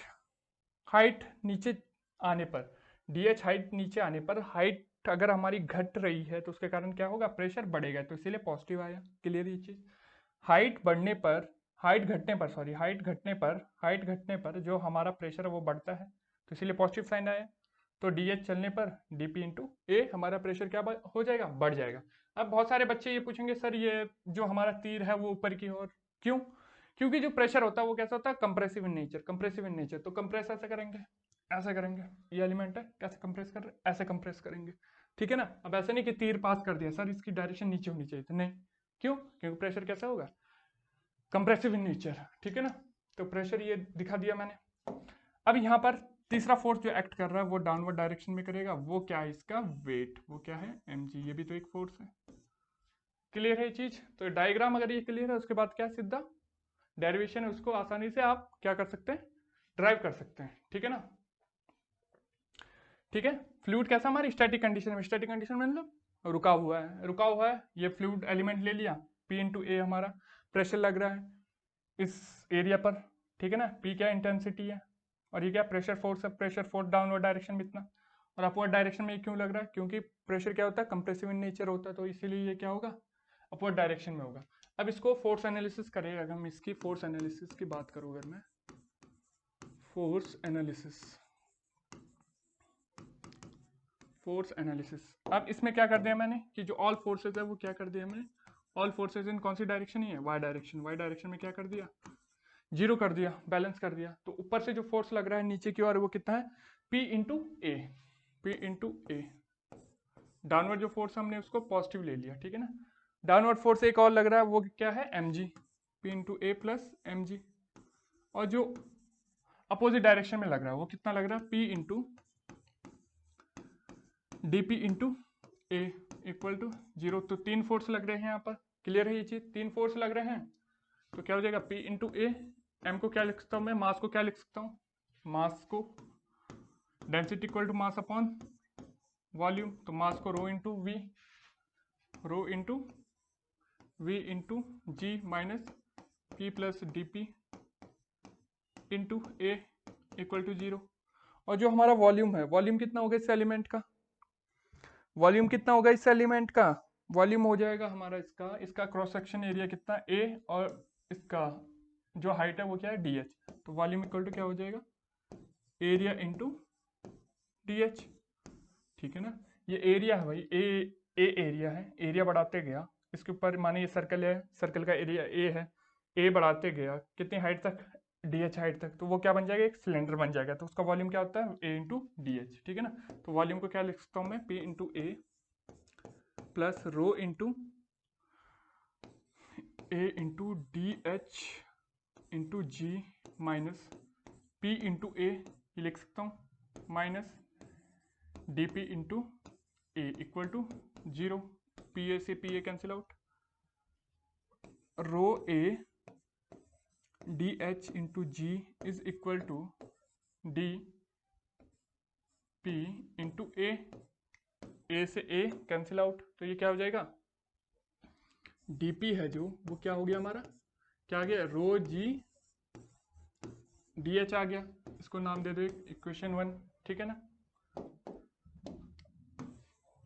S2: हाइट नीचे आने पर, DH हाइट नीचे आने पर, हाइट अगर हमारी घट रही है तो उसके कारण क्या होगा? प्रेशर बढ़ेगा। तो इसीलिए पॉजिटिव आया। क्लियर ये चीज। हाइट घटने पर जो हमारा प्रेशर है वो बढ़ता है, तो इसीलिए पॉजिटिव साइन आया। तो डी एच चलने पर डी पी इंटू ए हमारा प्रेशर क्या हो जाएगा, बढ़ जाएगा। अब बहुत सारे बच्चे ये पूछेंगे सर ये जो हमारा तीर है वो ऊपर की ओर क्यों? क्योंकि जो प्रेशर होता है वो कैसा होता है, compressive in nature, compressive in nature. तो कंप्रेस ऐसे करेंगे, ऐसे करेंगे, ये एलिमेंट है, कैसे कंप्रेस कर रहे हैं, ऐसे कंप्रेस करेंगे, ठीक है ना। अब ऐसे नहीं कि तीर पास कर दिया सर इसकी डायरेक्शन नीचे होनी चाहिए थी, नहीं, क्यों? क्योंकि प्रेशर कैसा होगा, कंप्रेसिव इन नेचर, ठीक है ना। तो प्रेशर ये दिखा दिया मैंने। अब यहाँ पर तीसरा फोर्स जो एक्ट कर रहा है वो डाउनवर्ड डायरेक्शन में करेगा, वो क्या है, इसका वेट, वो क्या है, mg, ये भी तो एक फोर्स है। क्लियर है ये चीज? तो डायग्राम अगर ये क्लियर है उसके बाद क्या सीधा डेरिवेशन है उसको आसानी से आप क्या कर सकते हैं, ड्राइव कर सकते हैं, ठीक है ना। ठीक है, फ्लूइड कैसा हमारी स्टैटिक कंडीशन में, स्टैटिक कंडीशन में मतलब रुका हुआ है, रुका हुआ है, ये फ्लूइड एलिमेंट ले लिया, P इंटू ए हमारा प्रेशर लग रहा है इस एरिया पर, ठीक है ना। P क्या इंटेंसिटी है और ये क्या प्रेशर फोर्स है, प्रेशर फोर्स डाउनवर्ड डायरेक्शन में इतना, और अपवर्ड डायरेक्शन में क्यों लग रहा है, क्योंकि प्रेशर क्या होता है, कंप्रेसिव इन नेचर होता है, तो इसीलिए ये क्या होगा, अपवर्ड डायरेक्शन में होगा। अब इसको फोर्स एनालिसिस करेगा, अगर हम इसकी फोर्स एनालिसिस की बात करूँ, अगर मैं फोर्स एनालिसिस, फोर्स एनालिसिस, अब इसमें क्या कर दिया मैंने कि जो ऑल फोर्सेज है वो क्या कर दिया मैंने, ऑल फोर्सेज इन कौन सी डायरेक्शन ही है, वाई डायरेक्शन, वाई डायरेक्शन में क्या कर दिया, जीरो कर दिया, बैलेंस कर दिया। तो ऊपर से जो फोर्स लग रहा है नीचे की ओर वो कितना है, P इंटू ए, P इंटू ए। डाउनवर्ड जो फोर्स हमने उसको पॉजिटिव ले लिया, ठीक है ना। डाउनवर्ड फोर्स एक और लग रहा है वो क्या है, mg, P into A plus mg। और जो अपोजिट डायरेक्शन में लग रहा है वो कितना लग रहा है, P into D P into A equal to zero. तो तीन फोर्स लग रहे हैं यहाँ पर, क्लियर है ये चीज, तीन फोर्स लग रहे हैं। तो क्या हो जाएगा, P इंटू ए, एम को क्या लिख सकता हूँ मैं, मास को क्या लिख सकता हूँ, मास को density equal to mass upon volume, तो मास को rho into V, rho into V into G minus P plus D P into A equal to zero. और जो हमारा वॉल्यूम है, वॉल्यूम कितना होगा इस एलिमेंट का, वॉल्यूम कितना होगा इस एलिमेंट का, वॉल्यूम हो जाएगा हमारा इसका, इसका क्रॉस सेक्शन एरिया कितना a, और इसका जो हाइट है वो क्या है dh। तो वॉल्यूम इक्वल टू क्या हो जाएगा, एरिया इंटू dh, ठीक है ना। ये एरिया है भाई, ए एरिया है, एरिया बढ़ाते गया इसके ऊपर, माने ये सर्कल है, सर्कल का एरिया a है, a बढ़ाते गया कितनी हाइट तक, dh हाइट तक, तो वो क्या बन जाएगा, एक सिलेंडर बन जाएगा। तो उसका वॉल्यूम क्या होता है, a इंटू dh, ठीक है ना। तो वॉल्यूम को क्या लिख सकता हूँ मैं, p into A plus rho into A into D H into G minus P into A, ये लिख सकता हूँ, minus D P into A equal to zero. P A से P A cancel out, rho A D H into G is equal to D P into A से A cancel out, तो ये क्या हो जाएगा, dp है जो वो क्या हो गया हमारा, क्या आ गया, रो जी डी एच आ गया, इसको नाम दे दो इक्वेशन 1, ठीक है ना।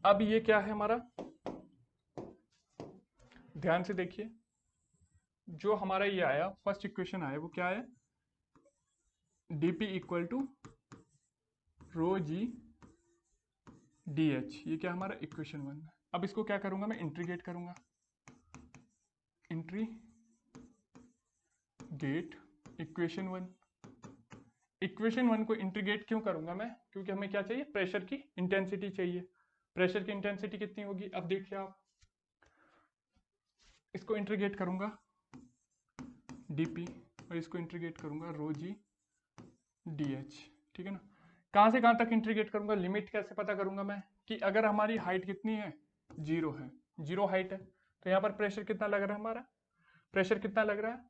S2: अब ये क्या है हमारा, ध्यान से देखिए, जो हमारा ये आया फर्स्ट इक्वेशन आया वो क्या आया, dp equal to rho G D H, ये क्या हमारा इक्वेशन 1। अब इसको क्या करूंगा मैं, इंटीग्रेट करूंगा, इंटीग्रेट इक्वेशन 1। इक्वेशन 1 को इंटीग्रेट क्यों करूंगा मैं, क्योंकि हमें क्या चाहिए, प्रेशर की इंटेंसिटी चाहिए। प्रेशर की इंटेंसिटी कितनी होगी, अब देखिए आप, इसको इंटीग्रेट करूंगा dp और इसको इंटीग्रेट करूंगा रो जी डी एच, ठीक है ना। कहां से कहां तक इंटीग्रेट करूंगा, लिमिट कैसे पता करूंगा मैं, कि अगर हमारी हाइट कितनी है, जीरो है, जीरो हाइट है, तो यहाँ पर प्रेशर कितना लग रहा है हमारा, प्रेशर कितना लग रहा है,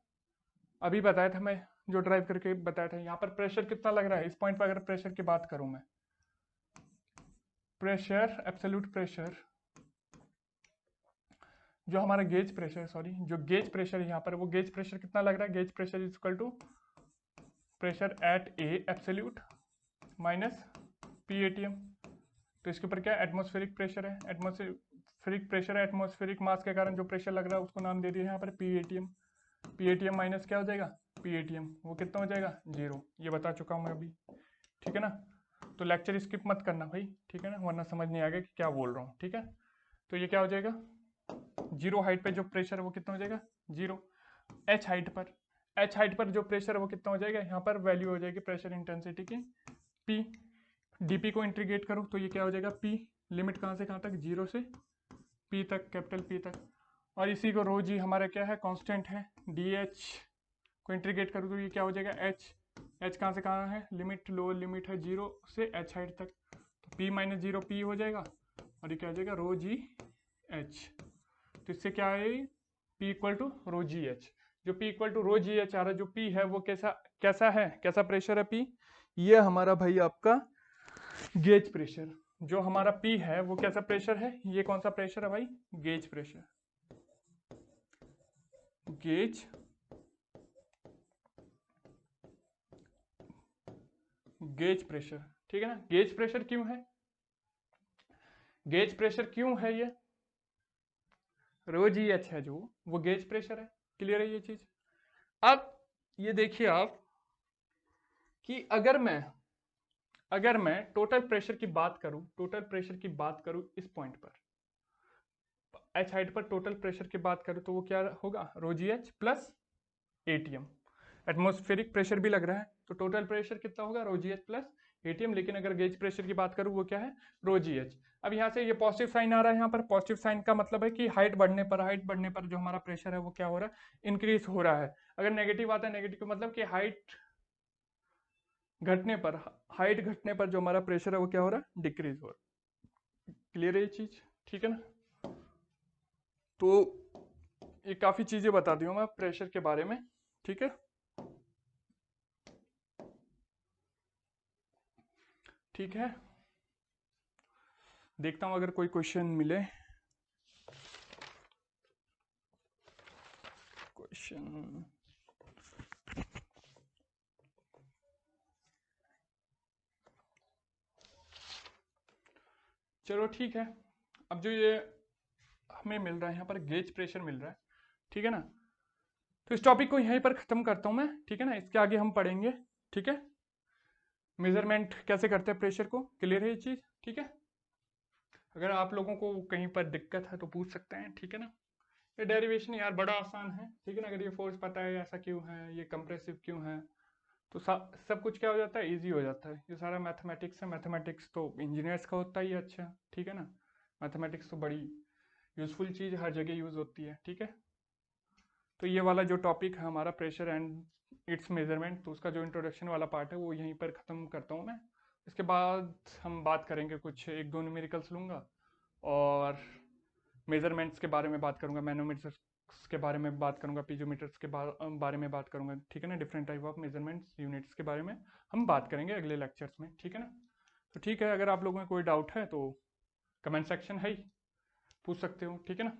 S2: अभी बताया था मैं, जो ड्राइव करके बताया था, यहाँ पर प्रेशर कितना लग रहा है इस पॉइंट पर। अगर प्रेशर की बात करूं मैं, प्रेशर एब्सोल्यूट प्रेशर, जो हमारा गेज प्रेशर, सॉरी जो गेज प्रेशर है यहाँ पर, वो गेज प्रेशर कितना लग रहा है, gauge pressure is equal to pressure at A absolute minus P ATM. तो इसके ऊपर क्या एटमॉस्फेरिक प्रेशर है, एटमॉस्फेरिक प्रेशर है, एटमॉस्फेरिक मास के कारण जो प्रेशर लग रहा है उसको नाम दे दिया यहाँ पर P ATM. P ATM minus क्या हो जाएगा, पी एटीएम, वो कितना हो जाएगा, जीरो, ये बता चुका हूँ मैं अभी, ठीक है ना। तो लेक्चर स्किप मत करना भाई, ठीक है ना, वरना समझ नहीं आएगा कि क्या बोल रहा हूँ, ठीक है। तो ये क्या हो जाएगा, 0 हाइट पे जो प्रेशर है वो कितना हो जाएगा 0। एच हाइट पर जो प्रेशर है वो कितना हो जाएगा, यहाँ पर वैल्यू हो जाएगी प्रेशर इंटेंसिटी की पी। डीपी को इंटीग्रेट करो तो ये क्या हो जाएगा पी, लिमिट कहाँ से कहाँ तक, 0 से पी तक, कैपिटल पी तक। और इसी को रो जी हमारा क्या है, कांस्टेंट है। डी एच को इंटीग्रेट करो तो ये क्या हो जाएगा एच, एच कहाँ से कहाँ है, लिमिट लोअर लिमिट है 0 से एच हाइट तक, तो पी माइनस 0 पी हो जाएगा, और ये क्या हो जाएगा रो जी एच। तो इससे क्या है, P equal to rho G H. जो P equal to rho G H आ रहा है, जो पी है वो कैसा कैसा है, कैसा प्रेशर है पी, ये हमारा भाई आपका गेज प्रेशर। जो हमारा पी है वो कैसा प्रेशर है, ये कौन सा प्रेशर है भाई, gauge pressure, gauge gauge pressure, ठीक है ना। गेज प्रेशर क्यों है, गेज प्रेशर क्यों है, ये रो जी एच है जो, वो गेज प्रेशर है। क्लियर है ये चीज। अब ये देखिए आप कि अगर मैं टोटल प्रेशर की बात करूं, टोटल प्रेशर की बात करूं इस पॉइंट पर, एच हाइट पर टोटल प्रेशर की बात करूं तो वो क्या होगा, rho G H plus ATM. Atmospheric pressure भी लग रहा है तो टोटल प्रेशर कितना होगा, rho G H plus ATM. लेकिन अगर गेज प्रेशर की बात करूं वो क्या है, रो जी एच। अब यहाँ से ये पॉजिटिव साइन आ रहा है, यहाँ पर पॉजिटिव साइन का मतलब है कि हाइट बढ़ने पर जो हमारा प्रेशर है वो क्या हो रहा है, इंक्रीज हो रहा है। अगर नेगेटिव आता है, नेगेटिव का मतलब कि हाइट घटने पर जो हमारा प्रेशर है वो क्या हो रहा है, डिक्रीज हो रहा है। क्लियर है ये चीज, ठीक है ना। तो ये काफी चीजें बता दी हूँ मैं प्रेशर के बारे में, ठीक है। ठीक है, देखता हूं अगर कोई क्वेश्चन मिले। क्वेश्चन, चलो ठीक है। अब जो ये हमें मिल रहा है यहाँ पर गेज प्रेशर मिल रहा है, ठीक है ना। तो इस टॉपिक को यहीं पर खत्म करता हूं मैं, ठीक है ना। इसके आगे हम पढ़ेंगे, ठीक है, मेजरमेंट कैसे करते हैं प्रेशर को। क्लियर है ये चीज, ठीक है। अगर आप लोगों को कहीं पर दिक्कत है तो पूछ सकते हैं, ठीक है ना। ये डेरिवेशन यार बड़ा आसान है, ठीक है ना। अगर ये फोर्स पता है ऐसा क्यों है, ये कंप्रेसिव क्यों है, तो सब कुछ क्या हो जाता है, इजी हो जाता है। ये सारा मैथमेटिक्स है, मैथमेटिक्स तो इंजीनियर्स का होता ही है, अच्छा ठीक है ना। मैथमेटिक्स तो बड़ी यूजफुल चीज़, हर जगह यूज होती है, ठीक है। तो ये वाला जो टॉपिक है हमारा प्रेशर एंड इट्स मेजरमेंट, तो उसका जो इंट्रोडक्शन वाला पार्ट है वो यहीं पर ख़त्म करता हूँ मैं। इसके बाद हम बात करेंगे, कुछ एक दो न्यूमेरिकल्स लूँगा और मेजरमेंट्स के बारे में बात करूँगा, मैनोमीटर्स के बारे में बात करूँगा, पीजोमीटर्स के बारे में बात करूँगा, ठीक है ना। Different type of measurements units के बारे में हम बात करेंगे अगले लेक्चर्स में, ठीक है ना। तो ठीक है, अगर आप लोगों में कोई डाउट है तो कमेंट सेक्शन है ही, पूछ सकते हो, ठीक है ना।